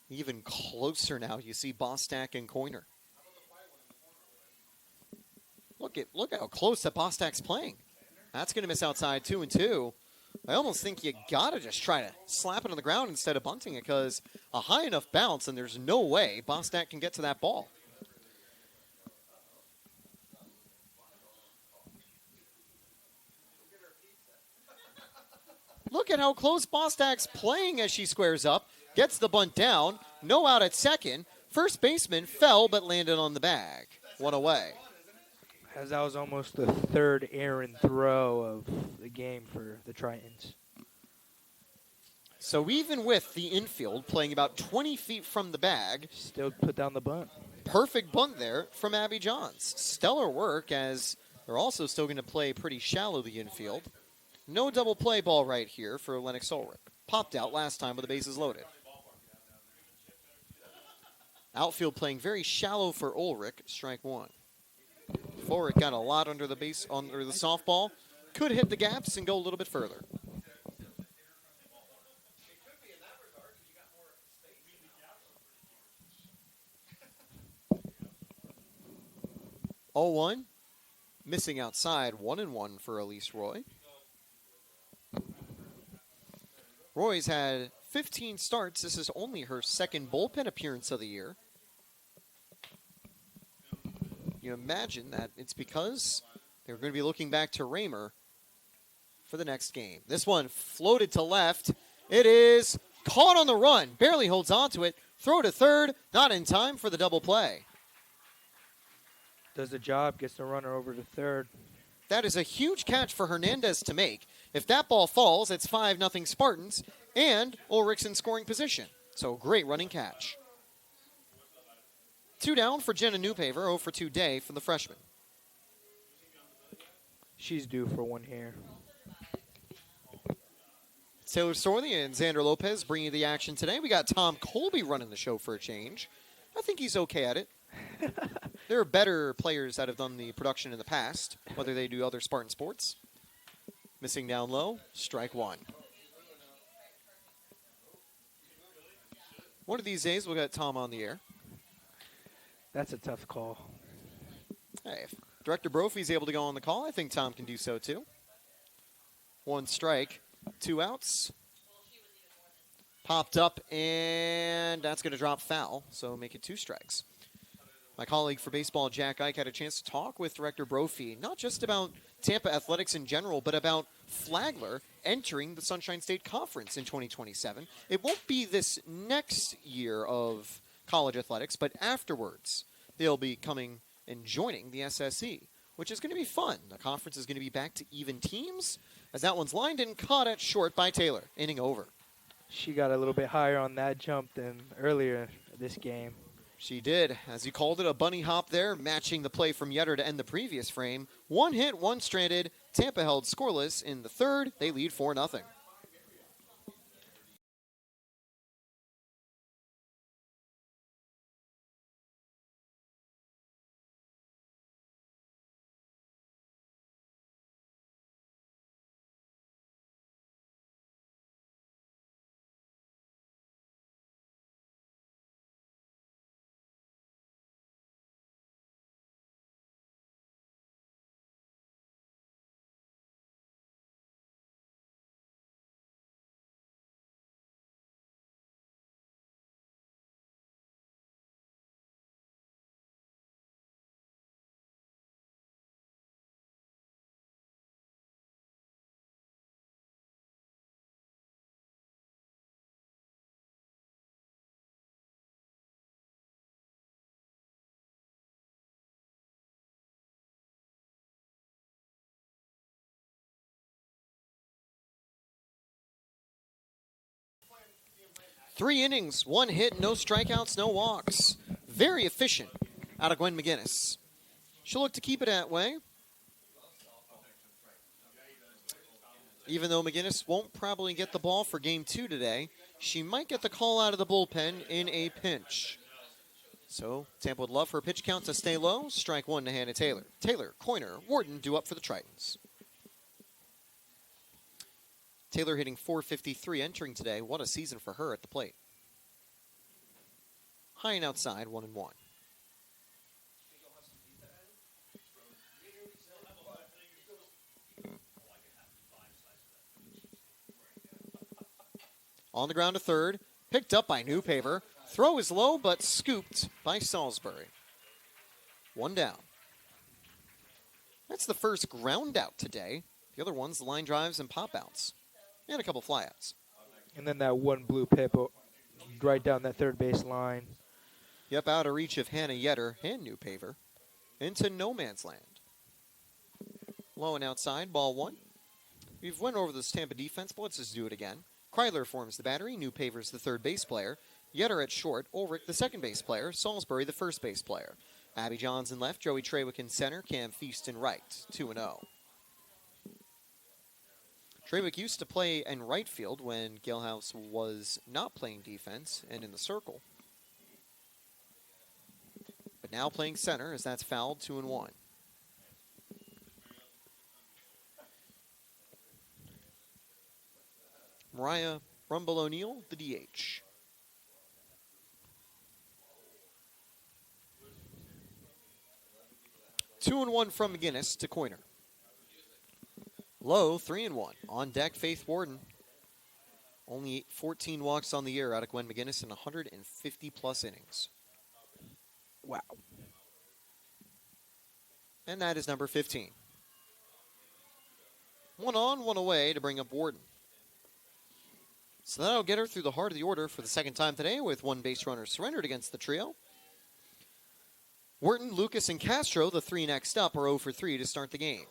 Even closer now, you see Bostak and Coiner. Look how close that Bostak's playing. That's going to miss outside 2-2. I almost think you got to just try to slap it on the ground instead of bunting it because a high enough bounce and there's no way Bostak can get to that ball. Look at how close Bostak's playing as she squares up. Gets the bunt down. No out at second. First baseman fell but landed on the bag. One away. As that was almost the third errant throw of the game for the Tritons. So even with the infield playing about 20 feet from the bag, still put down the bunt. Perfect bunt there from Abby Johns. Stellar work as they're also still going to play pretty shallow the infield. No double play ball right here for Lennox Ulrich. Popped out last time with the bases loaded. Outfield playing very shallow for Ulrich. Strike 1. Ulrich got a lot under the base, under the softball. Could hit the gaps and go a little bit further. Oh, 1. Missing outside. 1-1 for Elise Roy. Roy's had 15 starts. This is only her second bullpen appearance of the year. You imagine that it's because they're going to be looking back to Raymer for the next game. This one floated to left. It is caught on the run. Barely holds on to it. Throw to third. Not in time for the double play. Does the job, gets the runner over to third. That is a huge catch for Hernandez to make. If that ball falls, it's 5-0 Spartans, and Ulrich's in scoring position. So great running catch. 2 down for Jenna Newpaver, 0 for 2 day for the freshman. She's due for one here. Taylor Storley and Xander Lopez bringing you the action today. We got Tom Colby running the show for a change. I think he's okay at it. There are better players that have done the production in the past, whether they do other Spartan sports. Missing down low, strike 1. One of these days, we'll get Tom on the air. That's a tough call. Hey, if Director Brophy's able to go on the call, I think Tom can do so too. 1 strike, 2 outs. Popped up, and that's going to drop foul, so make it 2 strikes. My colleague for baseball, Jack Ike, had a chance to talk with Director Brophy, not just about Tampa athletics in general, but about Flagler entering the Sunshine State Conference in 2027. It won't be this next year of college athletics, but afterwards they'll be coming and joining the SSE, which is going to be fun. The conference is going to be back to even teams, as that one's lined and caught at short by Taylor. Inning over. She got a little bit higher on that jump than earlier this game. She did, as you called it, a bunny hop there, matching the play from Eckerd to end the previous frame. One hit, one stranded. Tampa held scoreless in the third. They lead 4-0. Three innings, one hit, no strikeouts, no walks. Very efficient out of Gwen McGinnis. She'll look to keep it that way. Even though McGinnis won't probably get the ball for game 2 today, she might get the call out of the bullpen in a pinch. So Tampa would love her pitch count to stay low. Strike one to hand to Taylor. Taylor, Coiner, Warden due up for the Tritons. Taylor hitting .453 entering today. What a season for her at the plate. High and outside, 1-1. On the ground to third. Picked up by Newpaver. Throw is low, but scooped by Salisbury. One down. That's the first ground out today. The other ones, the line drives and pop outs. And a couple flyouts. And then that one blue pip right down that third base line. Yep, out of reach of Hannah Yetter and Newpaver. Into no man's land. Low and outside, ball one. We've went over this Tampa defense, but let's just do it again. Kreidler forms the battery. Newpaver's the third base player. Yetter at short. Ulrich the second base player. Salisbury the first base player. Abby Johns in left. Joey Trawick in center. Cam Feast in right. 2-0. Trawick used to play in right field when Galehouse was not playing defense and in the circle. But now playing center as that's fouled. 2-1. Mariah Rumble O'Neill, the DH. 2-1 from McGinnis to Coiner. Low, 3-1. On deck, Faith Warden. Only 14 walks on the year out of Gwen McGinnis in 150-plus innings. Wow. And that is number 15. One on, one away to bring up Warden. So that'll get her through the heart of the order for the second time today with one base runner surrendered against the trio. Wharton, Lucas, and Castro, the three next up, are 0 for 3 to start the game.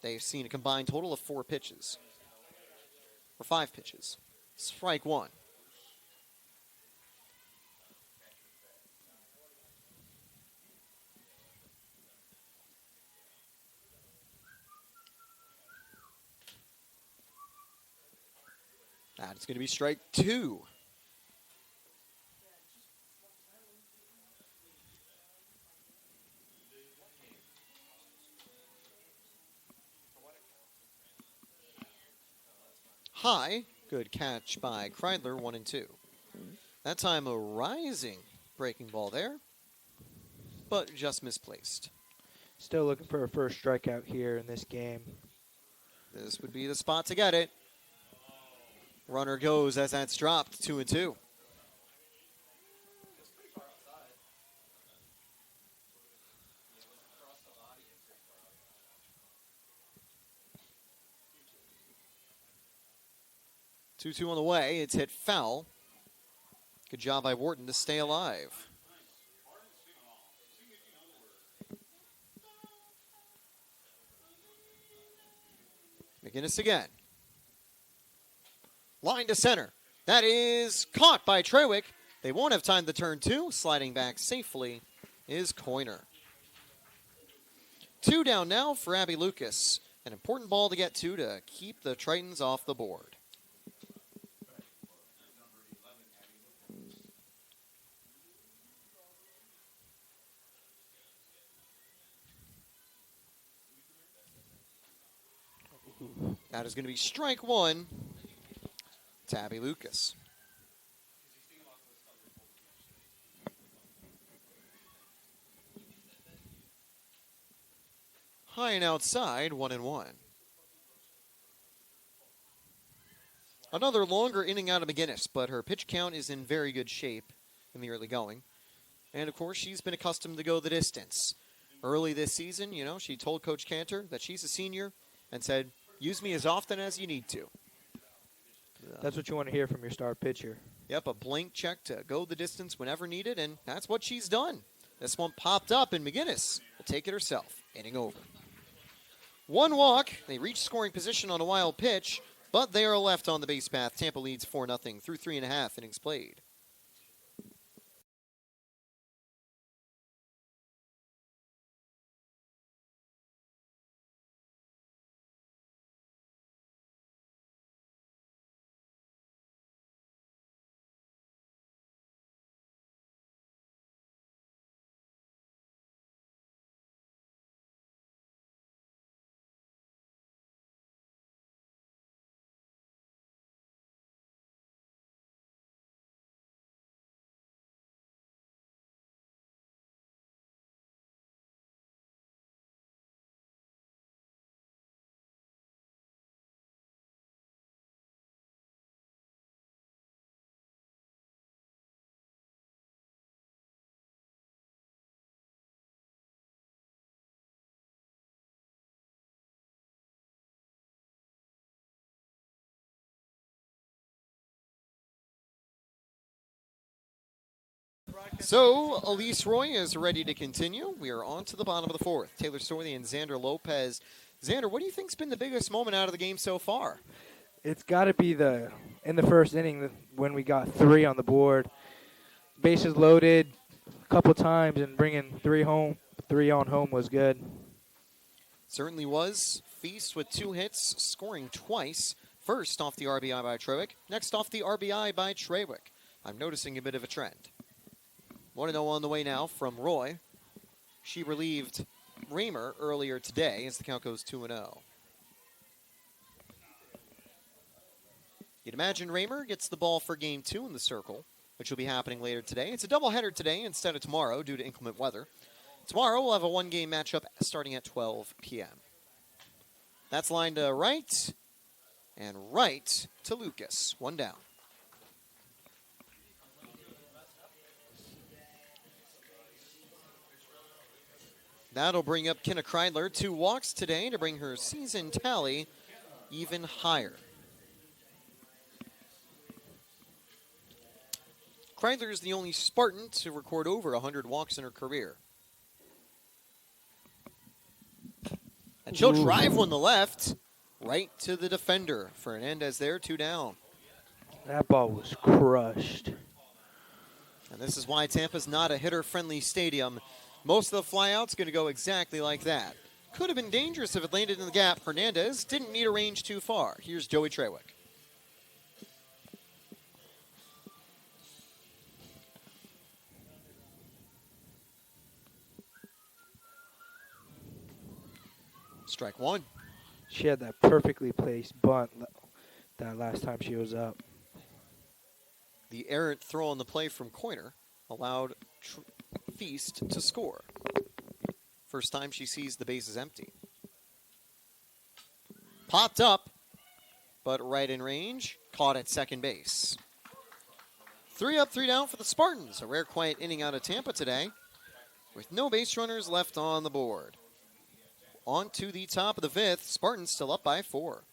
They've seen a combined total of 4 pitches. Or 5 pitches. Strike one. That's going to be strike 2. High. Good catch by Kreidler, 1-2. That time a rising breaking ball there, but just misplaced. Still looking for a first strikeout here in this game. This would be the spot to get it. Runner goes as that's dropped, 2-2. 2-2 on the way. It's hit foul. Good job by Wharton to stay alive. McGinnis again. Line to center. That is caught by Trewick. They won't have time to turn two. Sliding back safely is Coiner. 2 down now for Abby Lucas. An important ball to get to keep the Tritons off the board. That is going to be strike one to Abby Lucas. High and outside, 1-1. Another longer inning out of McGinnis, but her pitch count is in very good shape in the early going. And, of course, she's been accustomed to go the distance. Early this season, she told Coach Cantor that she's a senior and said, use me as often as you need to. That's what you want to hear from your star pitcher. Yep, a blank check to go the distance whenever needed, and that's what she's done. This one popped up, and McGinnis will take it herself. Inning over. 1 walk. They reach scoring position on a wild pitch, but they are left on the base path. Tampa leads 4-0 through 3.5 innings played. So, Elise Roy is ready to continue. We are on to the bottom of the fourth. Taylor Storley and Xander Lopez. Xander, what do you think's been the biggest moment out of the game so far? It's got to be in the first inning when we got 3 on the board. Bases loaded a couple times and bringing 3 on home was good. Certainly was. Feast with 2 hits, scoring twice. First off the RBI by Trewick. Next off the RBI by Trewick. I'm noticing a bit of a trend. 1-0 on the way now from Roy. She relieved Raymer earlier today as the count goes 2-0. You'd imagine Raymer gets the ball for game 2 in the circle, which will be happening later today. It's a doubleheader today instead of tomorrow due to inclement weather. Tomorrow we'll have a 1-game matchup starting at 12 p.m. That's line to right and right to Lucas. 1 down. That'll bring up Kenna Kreidler. 2 walks today to bring her season tally even higher. Kreidler is the only Spartan to record over 100 walks in her career. And she'll drive one to left, right to the defender. Fernandez there, 2 down. That ball was crushed. And this is why Tampa's not a hitter-friendly stadium. Most of the flyouts going to go exactly like that. Could have been dangerous if it landed in the gap. Hernandez didn't need a range too far. Here's Joey Trewick. Strike 1. She had that perfectly placed bunt that last time she was up. The errant throw on the play from Coiner allowed Feast to score. First time she sees the bases empty. Popped up, but right in range, caught at second base. 3 up, 3 down for the Spartans. A rare quiet inning out of Tampa today with no base runners left on the board. On to the top of the 5th. Spartans still up by 4.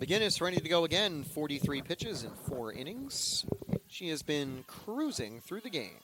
McGinnis ready to go again. 43 pitches in 4 innings. She has been cruising through the game.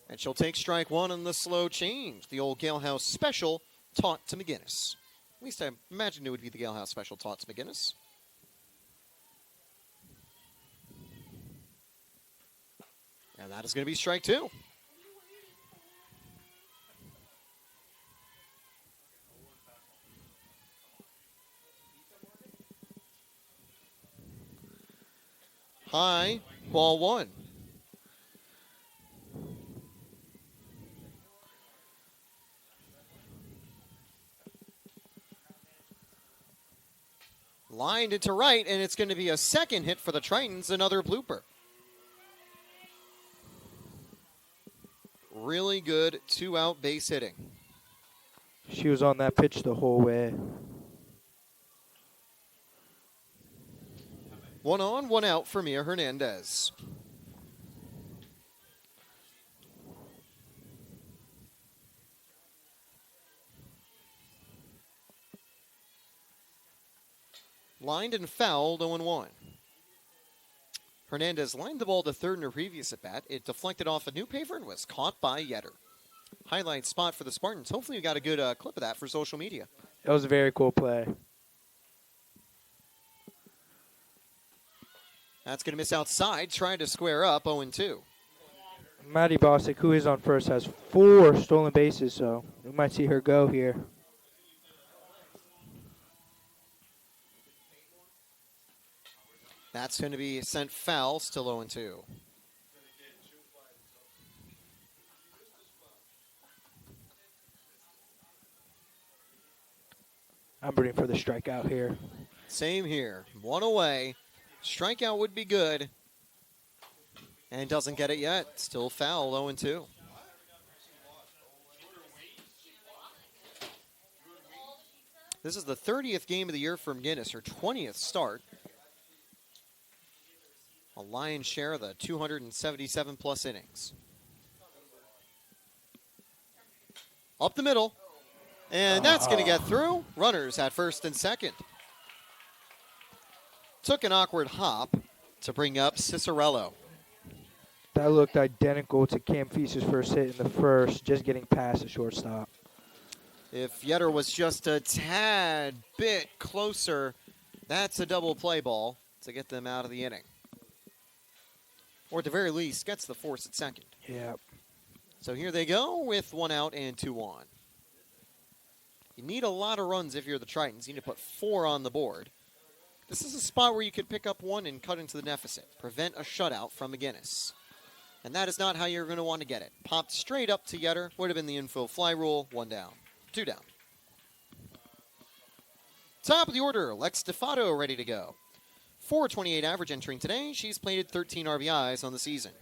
And she'll take strike one on the slow change. The old Galehouse special taught to McGinnis. At least I imagined it would be the Galehouse special taught to McGinnis. And that is going to be strike two. High, ball one. Lined into right, and it's going to be a second hit for the Tritons, another blooper. Really good 2-out base hitting. She was on that pitch the whole way. 1 on, 1 out for Mia Hernandez. Lined and fouled, 0-1. Hernandez lined the ball to third in her previous at-bat. It deflected off a new paver and was caught by Eckerd. Highlight spot for the Spartans. Hopefully you got a good clip of that for social media. That was a very cool play. That's going to miss outside, trying to square up, 0-2. Maddie Bostic, who is on first, has 4 stolen bases, so we might see her go here. That's going to be sent foul, still 0-2. I'm rooting for the strikeout here. Same here. 1 away. Strikeout would be good. And doesn't get it yet. Still foul, 0-2. This is the 30th game of the year for McGinnis, her 20th start. A lion's share of the 277-plus innings. Up the middle. And that's going to get through. Runners at first and second. Took an awkward hop to bring up Cicerello. That looked identical to Cam Feast's first hit in the first, just getting past the shortstop. If Yetter was just a tad bit closer, that's a double play ball to get them out of the inning. Or at the very least, gets the force at second. Yeah. So here they go with 1 out and 2 on. You need a lot of runs if you're the Tritons. You need to put 4 on the board. This is a spot where you could pick up 1 and cut into the deficit. Prevent a shutout from McGinnis. And that is not how you're going to want to get it. Popped straight up to Yetter. Would have been the infield fly rule. 1 down. 2 down. Top of the order, Lex Defato ready to go. 428 average entering today. She's plated 13 RBIs on the season.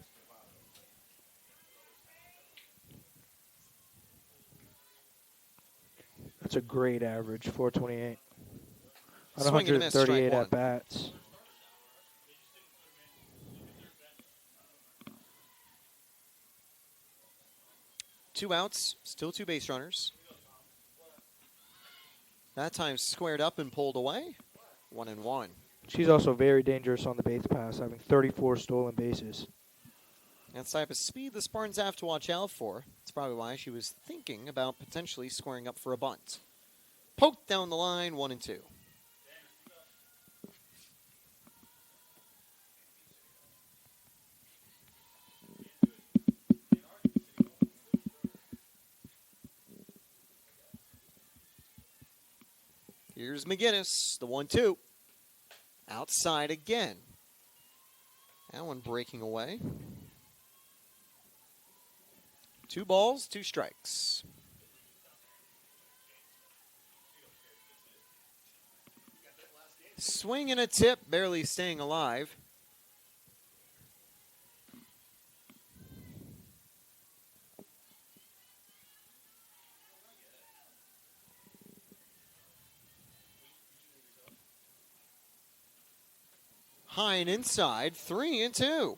That's a great average, 428. On Swing and a miss, strike 138 one. at-bats. Two outs, still 2 base runners. That time squared up and pulled away. 1-1. She's also very dangerous on the base pass, having 34 stolen bases. That's the type of speed the Spartans have to watch out for. That's probably why she was thinking about potentially squaring up for a bunt. Poked down the line, 1-2. Here's McGinnis, the 1-2. Outside again. That one breaking away. 2 balls, 2 strikes. Swing and a tip, barely staying alive. High and inside, 3-2.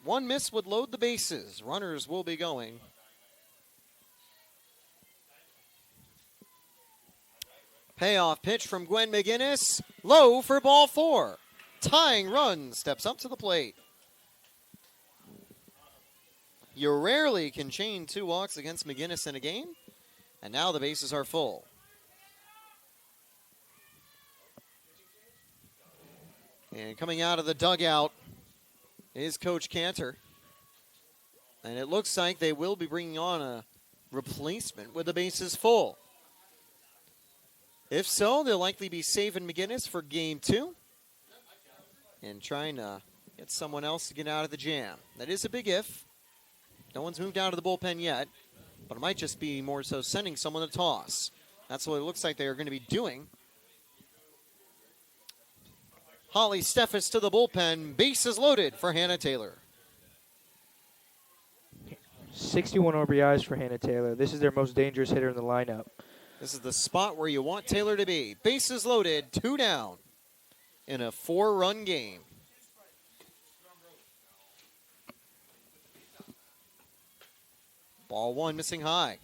One miss would load the bases. Runners will be going. Payoff pitch from Gwen McGinnis. Low for ball 4. Tying run steps up to the plate. You rarely can chain 2 walks against McGinnis in a game. And now the bases are full. And coming out of the dugout is Coach Cantor. And it looks like they will be bringing on a replacement with the bases full. If so, they'll likely be saving McGinnis for game 2 and trying to get someone else to get out of the jam. That is a big if. No one's moved out of the bullpen yet, but it might just be more so sending someone to toss. That's what it looks like they are going to be doing. Holly Steffes to the bullpen. Bases loaded for Hannah Taylor. 61 RBIs for Hannah Taylor. This is their most dangerous hitter in the lineup. This is the spot where you want Taylor to be. Bases loaded, 2 down in a 4-run game. Ball 1 missing high.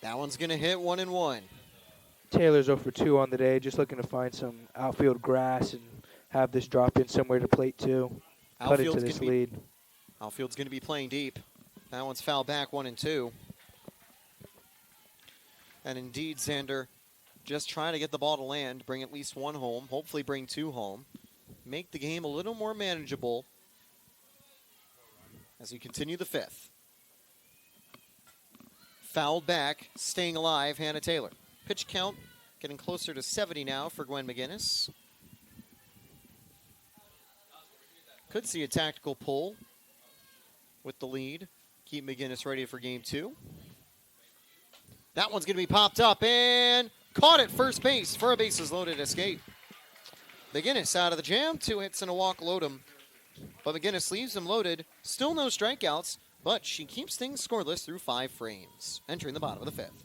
That one's going to hit 1-1. Taylor's 0 for 2 on the day, just looking to find some outfield grass and have this drop in somewhere to plate 2. Cut into this lead. Outfield's going to be playing deep. That one's fouled back, 1-2. And indeed, Xander, just try to get the ball to land, bring at least 1 home, hopefully bring 2 home. Make the game a little more manageable as we continue the 5th. Fouled back, staying alive, Hannah Taylor. Pitch count getting closer to 70 now for Gwen McGinnis. Could see a tactical pull with the lead. Keep McGinnis ready for game 2. That one's going to be popped up and caught at first base for a bases loaded escape. McGinnis out of the jam. 2 hits and a walk load him. But McGinnis leaves him loaded. Still no strikeouts, but she keeps things scoreless through 5 frames. Entering the bottom of the 5th.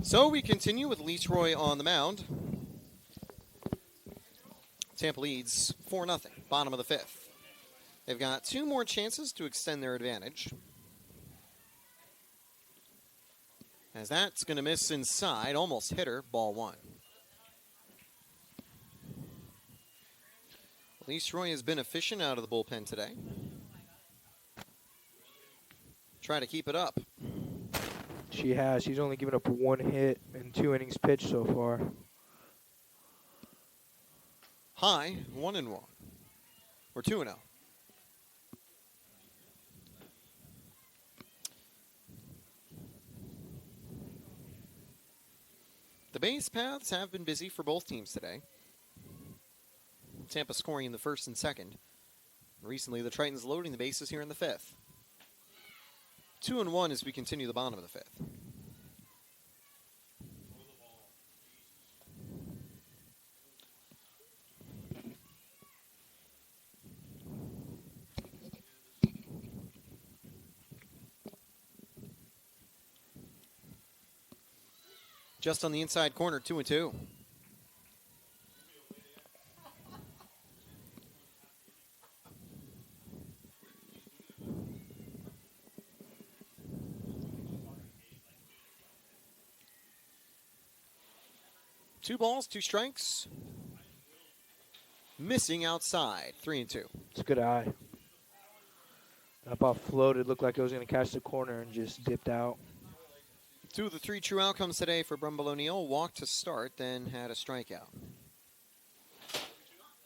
So we continue with Leesroy on the mound. Tampa leads 4-0, bottom of the 5th. They've got 2 more chances to extend their advantage. As that's going to miss inside, almost hit her, ball 1. Leesroy has been efficient out of the bullpen today. Try to keep it up. She has. She's only given up 1 hit in 2 innings pitched so far. High, 1-1. Or 2-0. The base paths have been busy for both teams today. Tampa scoring in the first and second. Recently, the Tritons loading the bases here in the fifth. 2-1 as we continue the bottom of the fifth. Just on the inside corner, 2-2. Two balls, 2 strikes. Missing outside, 3-2. It's a good eye. That ball floated, looked like it was going to catch the corner and just dipped out. 2 of the 3 true outcomes today for Brumble O'Neill. Walked to start, then had a strikeout.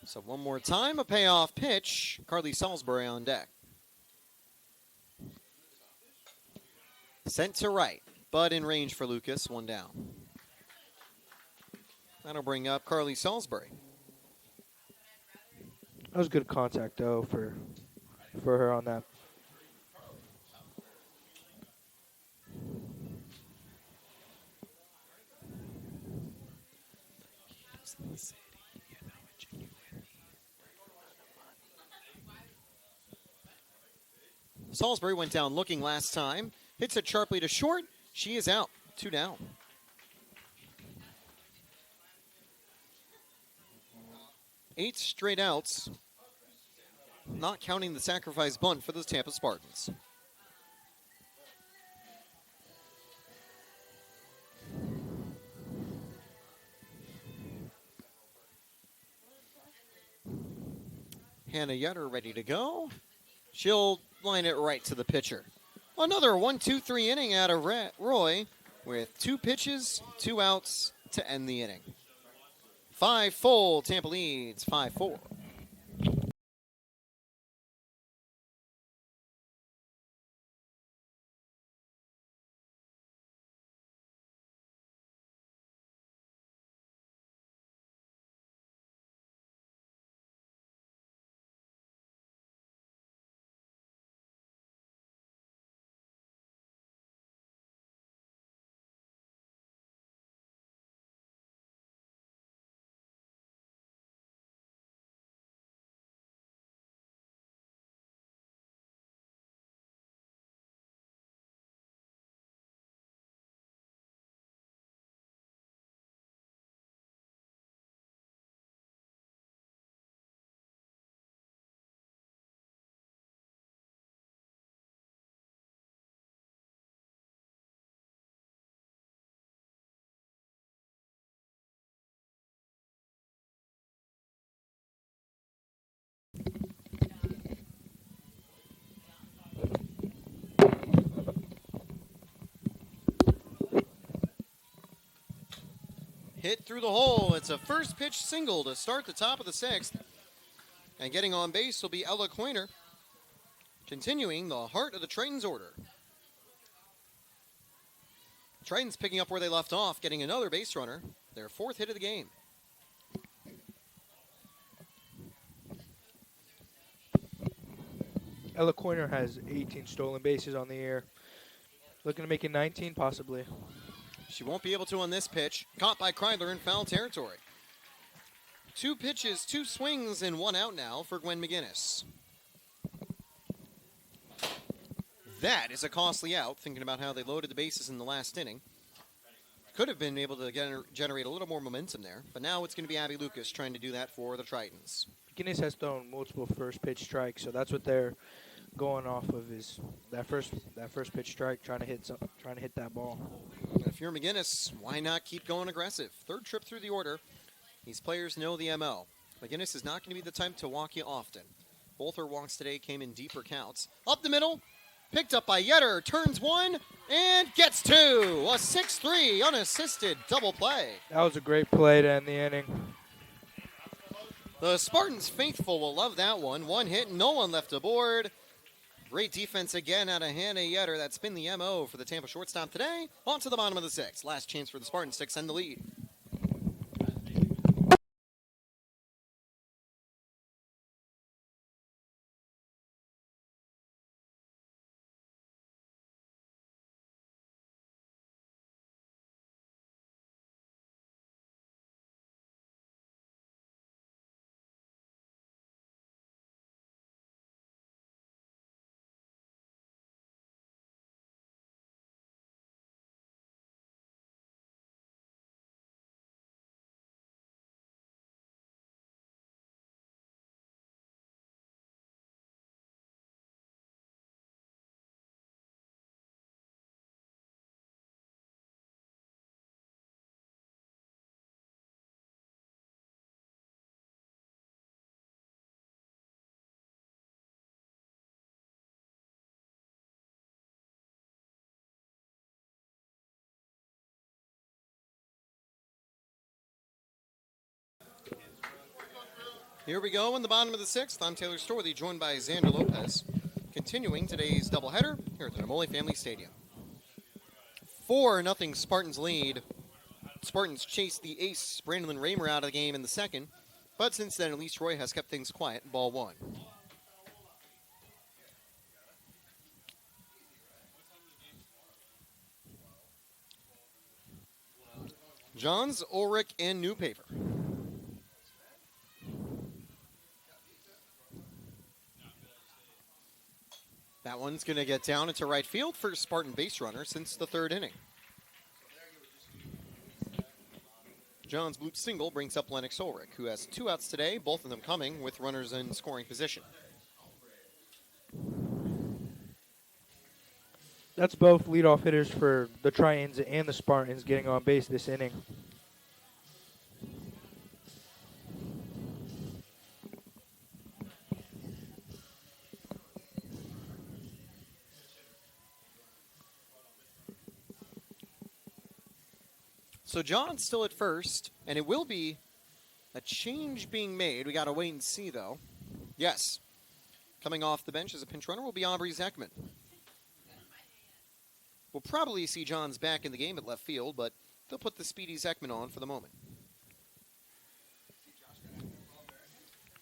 So one more time, a payoff pitch. Carly Salisbury on deck. Sent to right, but in range for Lucas, 1 down. That'll bring up Carly Salisbury. That was good contact, though, for her on that. Salisbury went down looking last time. Hits it sharply to short. She is out. 2 down. Eight straight outs. Not counting the sacrifice bunt for the Tampa Spartans. Hannah Yetter ready to go. She'll line it right to the pitcher. Another 1-2-3 inning out of Roy with 2 pitches, 2 outs to end the inning. 5 full, Tampa leads 5-4. Hit through the hole. It's a first pitch single to start the top of the 6th. And getting on base will be Ella Coiner, continuing the heart of the Tritons order. Tritons picking up where they left off, getting another base runner, their 4th hit of the game. Ella Coiner has 18 stolen bases on the year. Looking to make it 19, possibly. She won't be able to on this pitch. Caught by Kreidler in foul territory. 2 pitches, 2 swings, and 1 out now for Gwen McGinnis. That is a costly out, thinking about how they loaded the bases in the last inning. Could have been able to generate a little more momentum there, but now it's going to be Abby Lucas trying to do that for the Tritons. McGinnis has thrown multiple first pitch strikes, so that's what they're going off of, is that first pitch strike, trying to hit that ball. If you're McGinnis, why not keep going aggressive? 3rd trip through the order. These players know the MO. McGinnis is not going to be the type to walk you often. Both her walks today came in deeper counts. Up the middle, picked up by Yetter, turns one, And gets two. A 6-3 unassisted double play. That was a great play to end the inning. The Spartans faithful will love that one. One hit, no one left aboard. Great defense again out of Hannah Yetter. That's been the MO for the Tampa shortstop today. On to the bottom of the sixth. Last chance for the Spartans to extend the lead. Here we go in the bottom of the sixth. I'm Taylor Storthy, joined by Xander Lopez. Continuing today's doubleheader here at the Namole Family Stadium. 4-0 Spartans lead. Spartans chased the ace, Brandon Raymer, out of the game in the second. But since then, Elise Roy has kept things quiet. Ball one. Johns, Ulrich, and Newpaper. That one's going to get down into right field for Spartan base runner since the third inning. John's bloop single brings up Lennox Ulrich, who has 2 outs today, both of them coming with runners in scoring position. That's both leadoff hitters for the Trians and the Spartans getting on base this inning. So John's still at first, and it will be a change being made. We got to wait and see, though. Yes. Coming off the bench as a pinch runner will be Aubrey Zeckman. We'll probably see Johns back in the game at left field, but they'll put the speedy Zeckman on for the moment.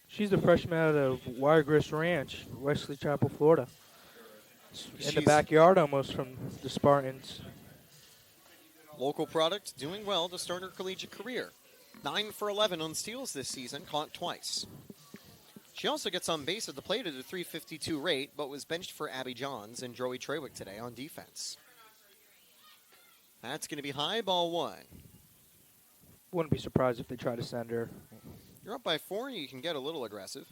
She's the freshman out of Wiregrass Ranch, Wesley Chapel, Florida. In the backyard almost from the Spartans. Local product, doing well to start her collegiate career. 9 for 11 on steals this season, caught twice. She also gets on base at the plate at a .352 rate, but was benched for Abby Johns and Joey Trewick today on defense. That's going to be high, ball one. Wouldn't be surprised if they try to send her. You're up by 4, you can get a little aggressive.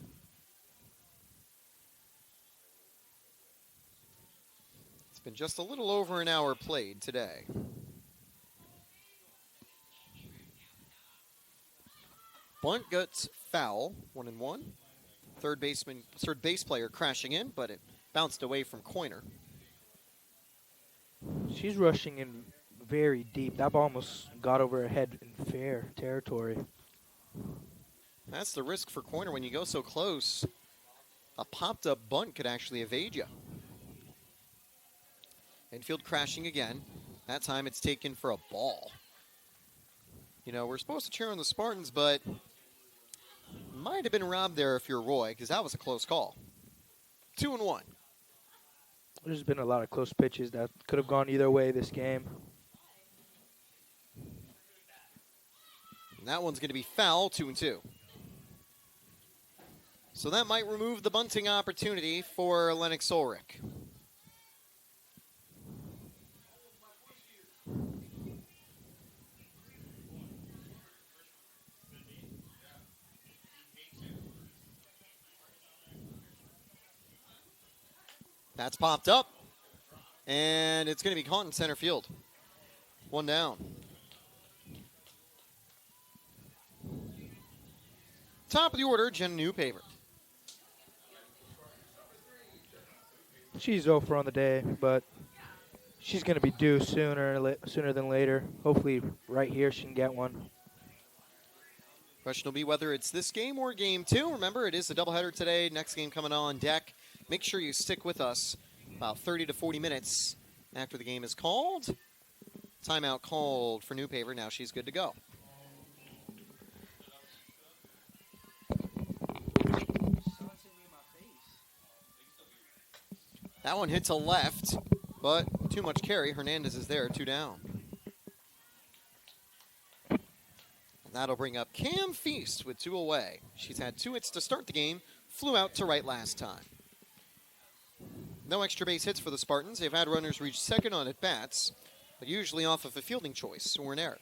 It's been just a little over an hour played today. Bunt gets foul, 1-1. Third base player crashing in, but it bounced away from Coiner. She's rushing in very deep. That ball almost got over her head in fair territory. That's the risk for Coiner when you go so close. A popped-up bunt could actually evade you. Infield crashing again. That time it's taken for a ball. You know, we're supposed to cheer on the Spartans, but might have been robbed there if you're Roy, because that was a close call. 2-1. There's been a lot of close pitches that could have gone either way this game. And that one's going to be foul, 2-2. So that might remove the bunting opportunity for Lennox Ulrich. That's popped up, and it's going to be caught in center field. 1 down. Top of the order, Jen Newpaper. She's 0 for on the day, but She's going to be due sooner than later. Hopefully right here she can get one. Question will be whether it's this game or game 2. Remember, it is a doubleheader today. Next game coming on deck. Make sure you stick with us about 30 to 40 minutes after the game is called. Timeout called for New Paper. Now she's good to go. That one hit to left, but too much carry. Hernandez is there, 2 down. And that'll bring up Cam Feast with 2 away. She's had 2 hits to start the game, flew out to right last time. No extra base hits for the Spartans. They've had runners reach second on at-bats, but usually off of a fielding choice or an error.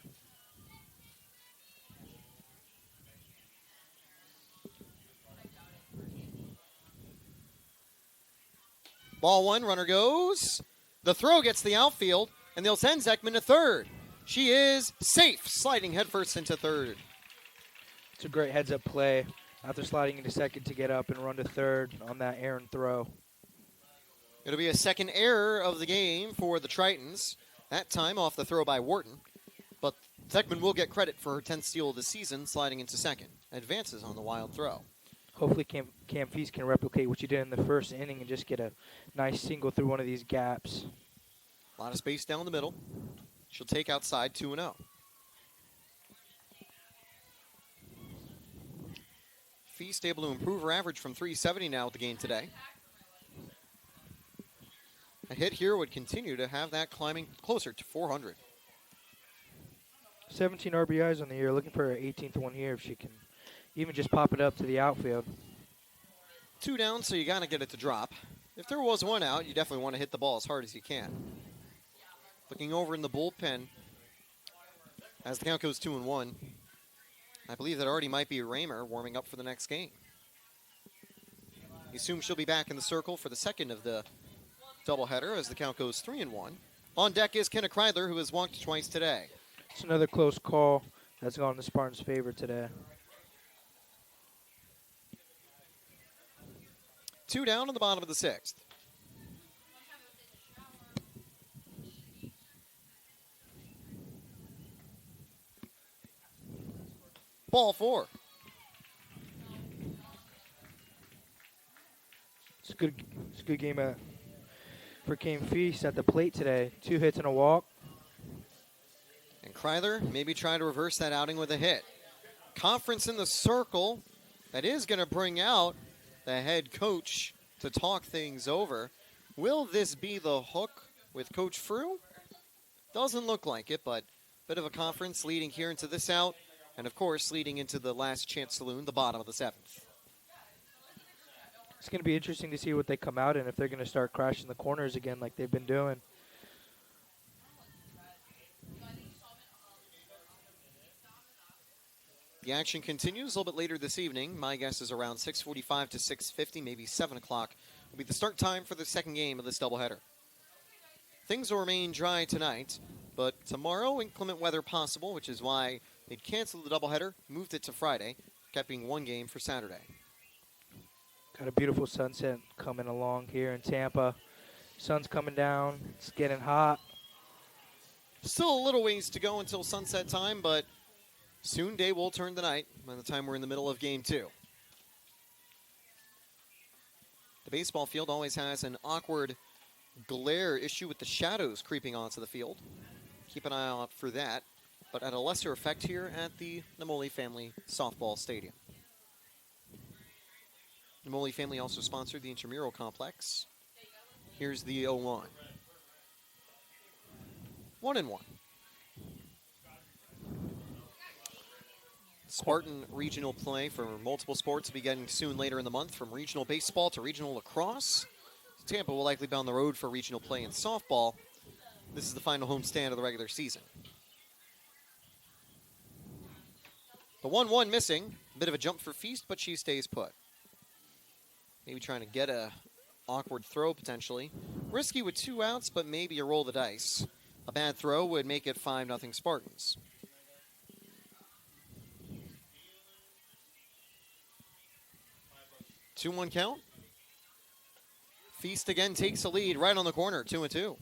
Ball 1, runner goes. The throw gets the outfield, and they'll send Zekman to third. She is safe, sliding headfirst into third. It's a great heads-up play after sliding into second to get up and run to third on that errant throw. It'll be a second error of the game for the Tritons, that time off the throw by Wharton. But Zekman will get credit for her 10th steal of the season, sliding into second. Advances on the wild throw. Hopefully Cam Feast can replicate what you did in the first inning and just get a nice single through one of these gaps. A lot of space down the middle. She'll take outside 2-0. Feast able to improve her average from 370 now with the game today. A hit here would continue to have that climbing closer to 400. 17 RBIs on the year, looking for her 18th one here if she can even just pop it up to the outfield. 2 down, so you got to get it to drop. If there was 1 out, you definitely want to hit the ball as hard as you can. Looking over in the bullpen, as the count goes 2-1, I believe that already might be Raymer warming up for the next game. You assume she'll be back in the circle for the second of the doubleheader as the count goes 3-1. On deck is Kenna Kreidler, who has walked twice today. It's another close call that's gone in the Spartans' favor today. 2 down in the bottom of the 6th. Ball 4. It's a good game for Cam Feast at the plate today. 2 hits and a walk. And Kreidler maybe trying to reverse that outing with a hit. Conference in the circle. That is going to bring out the head coach to talk things over. Will this be the hook with Coach Frew? Doesn't look like it, but a bit of a conference leading here into this out. And, of course, leading into the last chance saloon, the bottom of the 7th. It's going to be interesting to see what they come out in, if they're going to start crashing the corners again like they've been doing. The action continues a little bit later this evening. My guess is around 6:45 to 6:50, maybe 7 o'clock will be the start time for the second game of this doubleheader. Things will remain dry tonight, but tomorrow inclement weather possible, which is why they'd canceled the doubleheader, moved it to Friday, keeping 1 game for Saturday. Got a beautiful sunset coming along here in Tampa. Sun's coming down. It's getting hot. Still a little ways to go until sunset time, but soon day will turn to night by the time we're in the middle of game 2. The baseball field always has an awkward glare issue with the shadows creeping onto the field. Keep an eye out for that, but at a lesser effect here at the Namoli Family Softball Stadium. Namoli Family also sponsored the intramural complex. Here's the 0-1. 1-1. Spartan regional play for multiple sports will be getting soon later in the month, from regional baseball to regional lacrosse. Tampa will likely be on the road for regional play in softball. This is the final homestand of the regular season. The 1-1 missing. A bit of a jump for Feast, but she stays put. Maybe trying to get a awkward throw potentially. Risky with 2 outs, but maybe a roll of the dice. A bad throw would make it 5-0 Spartans. Two 2-1 count. Feast again takes the lead right on the corner, 2-2.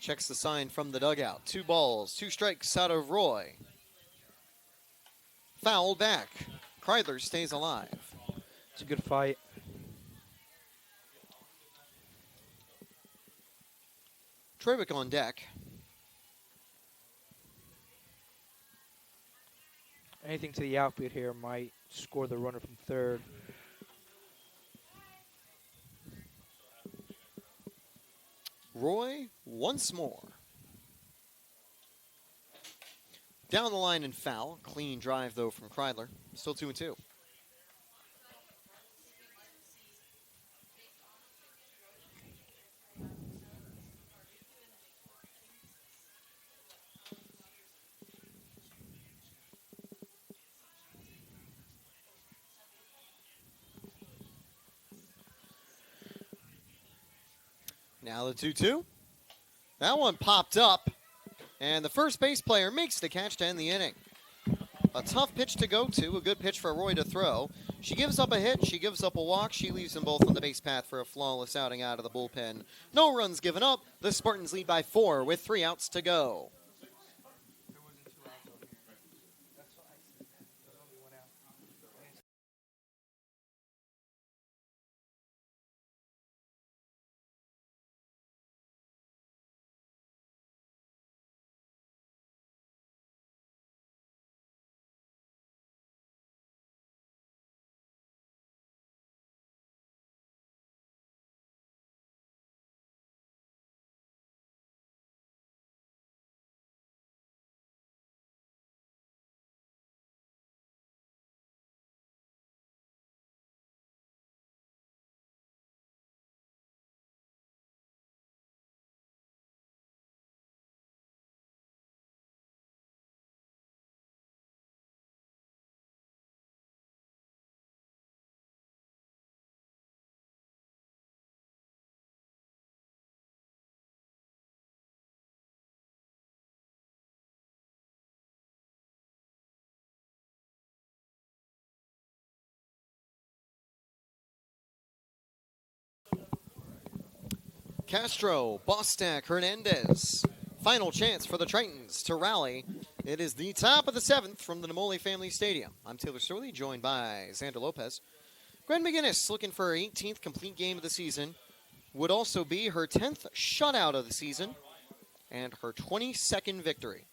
Checks the sign from the dugout. 2 balls, 2 strikes out of Roy. Foul back. Kreidler stays alive. It's a good fight. Trevick on deck. Anything to the outfield here might score the runner from third. Roy once more. Down the line and foul. Clean drive, though, from Kreidler. Still 2-2. Now the 2-2. That one popped up, and the first base player makes the catch to end the inning. A tough pitch to go to, a good pitch for Roy to throw. She gives up a hit, she gives up a walk, she leaves them both on the base path for a flawless outing out of the bullpen. No runs given up. The Spartans lead by 4 with 3 outs to go. Castro, Bostak, Hernandez. Final chance for the Tritons to rally. It is the top of the 7th from the Namole Family Stadium. I'm Taylor Sterling, joined by Xander Lopez. Gwen McGinnis looking for her 18th complete game of the season. Would also be her 10th shutout of the season and her 22nd victory.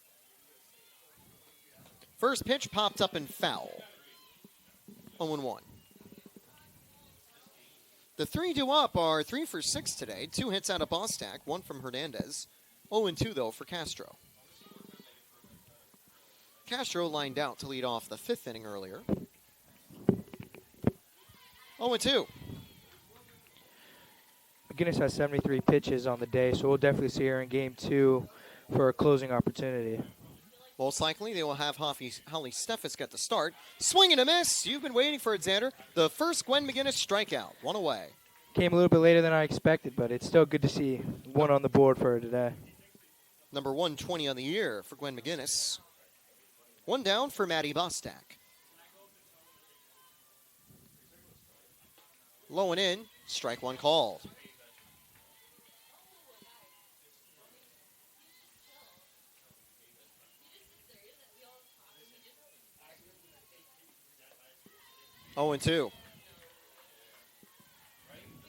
First pitch popped up and foul. 0-1. The 3-2 up are 3 for 6 today. 2 hits out of Bostak, 1 from Hernandez. 0-2 though for Castro. Castro lined out to lead off the 5th inning earlier. 0-2. McGinnis has 73 pitches on the day, so we'll definitely see her in game 2 for a closing opportunity. Most likely, they will have Holly Steffes get the start. Swing and a miss. You've been waiting for it, Xander. The first Gwen McGinnis strikeout. 1 away. Came a little bit later than I expected, but it's still good to see 1 on the board for her today. Number 120 on the year for Gwen McGinnis. 1 down for Maddie Bostak. Low and in. Strike 1 called. Oh, and 2.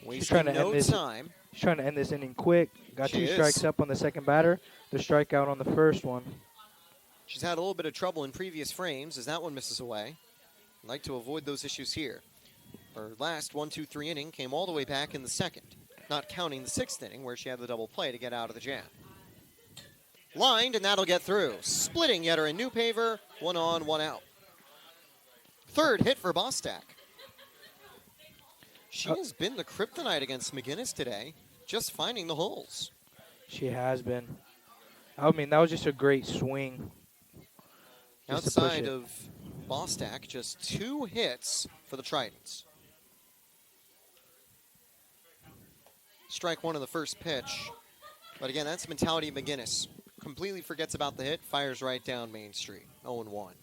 Wasting no time. She's trying to end this inning quick. Got She 2 is. strikes up on the second batter. The strikeout on the first one. She's had a little bit of trouble in previous frames as that one misses away. I'd like to avoid those issues here. Her last 1-2-3 inning came all the way back in the 2nd, not counting the 6th inning where she had the double play to get out of the jam. Lined, and that'll get through. Splitting Yetter and Newpaver. 1 on, 1 out. 3rd hit for Bostak. She has been the kryptonite against McGinnis today, just finding the holes. She has been. I mean, that was just a great swing. Just to push Outside it. of Bostak, just 2 hits for the Tritons. Strike 1 of the first pitch. But again, that's the mentality of McGinnis. Completely forgets about the hit, fires right down Main Street. 0-1.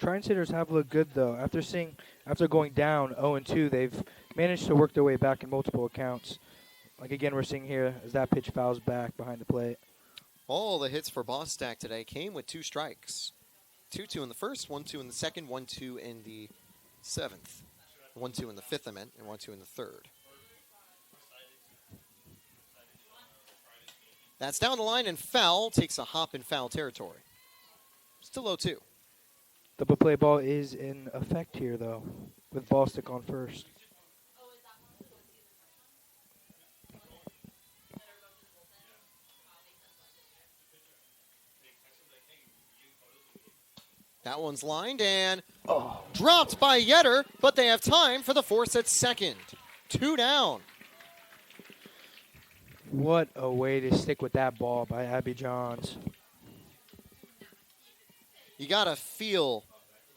Tritons hitters have looked good, though. After going down 0-2, they've managed to work their way back in multiple accounts. Like, again, we're seeing here as that pitch fouls back behind the plate. All the hits for Bostack today came with 2 strikes. 2-2 in the first, 1-2 in the second, 1-2 in the 7th. 1-2 in the 5th, I meant, and 1-2 in the 3rd. That's down the line and foul. Takes a hop in foul territory. Still 0-2. Double play ball is in effect here, though, with Bostack on first. That one's lined and dropped by Eckerd, but they have time for the force at second. 2 down. What a way to stick with that ball by Abby Johns. You got to feel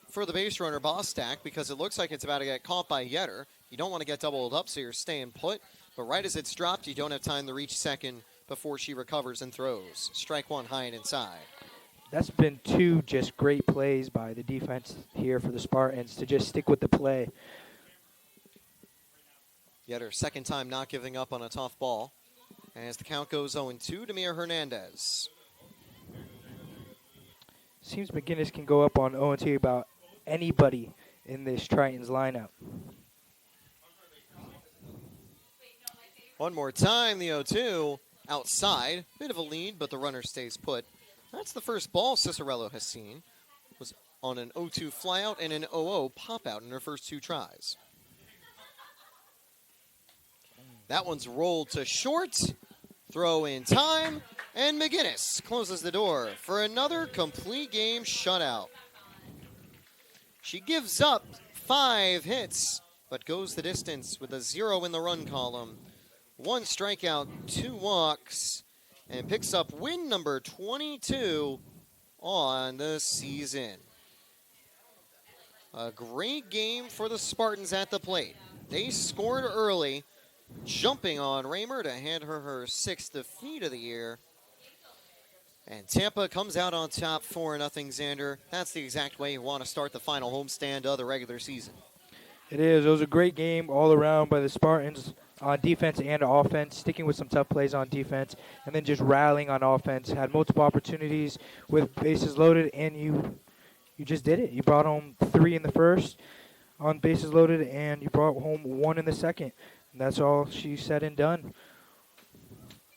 for the base runner Bostack because it looks like it's about to get caught by Eckerd. You don't want to get doubled up, so you're staying put. But right as it's dropped, you don't have time to reach second before she recovers and throws. Strike 1 high and inside. That's been 2 just great plays by the defense here for the Spartans to just stick with the play. Eckerd, second time not giving up on a tough ball. And as the count goes 0-2, Demir Hernandez. Seems McGinnis can go up on 0-2 about anybody in this Tritons lineup. One more time, the 0-2 outside. Bit of a lead, but the runner stays put. That's the first ball Cicerello has seen. Was on an 0-2 flyout and an 0-0 pop-out in her first 2 tries. That one's rolled to short. Throw in time. And McGinnis closes the door for another complete game shutout. She gives up 5 hits, but goes the distance with a 0 in the run column. 1 strikeout, 2 walks, and picks up win number 22 on the season. A great game for the Spartans at the plate. They scored early, jumping on Raymer to hand her her 6th defeat of the year. And Tampa comes out on top 4-0, Xander. That's the exact way you want to start the final homestand of the regular season. It is. It was a great game all around by the Spartans on defense and offense, sticking with some tough plays on defense, and then just rallying on offense. Had multiple opportunities with bases loaded, and you just did it. You brought home 3 in the first on bases loaded, and you brought home 1 in the second. And that's all she said and done.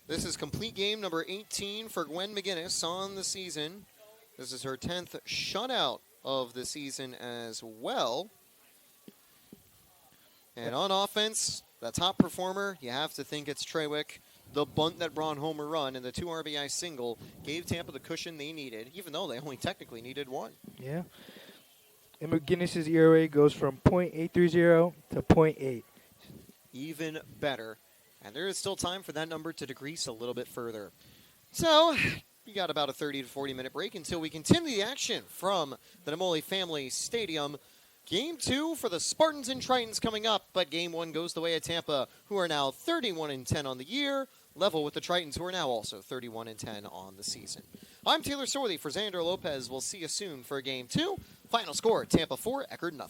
This is complete game number 18 for Gwen McGinnis on the season. This is her 10th shutout of the season as well. And on offense, the top performer, you have to think it's Trewick. The bunt that brought home a run and the 2 RBI single gave Tampa the cushion they needed, even though they only technically needed 1. Yeah. And McGinnis's ERA goes from .830 to .8. Even better. And there is still time for that number to decrease a little bit further. So, we got about a 30 to 40-minute break until we continue the action from the Namoli Family Stadium. Game 2 for the Spartans and Tritons coming up, but Game 1 goes the way of Tampa, who are now 31-10 on the year, level with the Tritons, who are now also 31-10 on the season. I'm Taylor Sorley for Xander Lopez. We'll see you soon for Game 2. Final score, Tampa 4, Eckerd 0.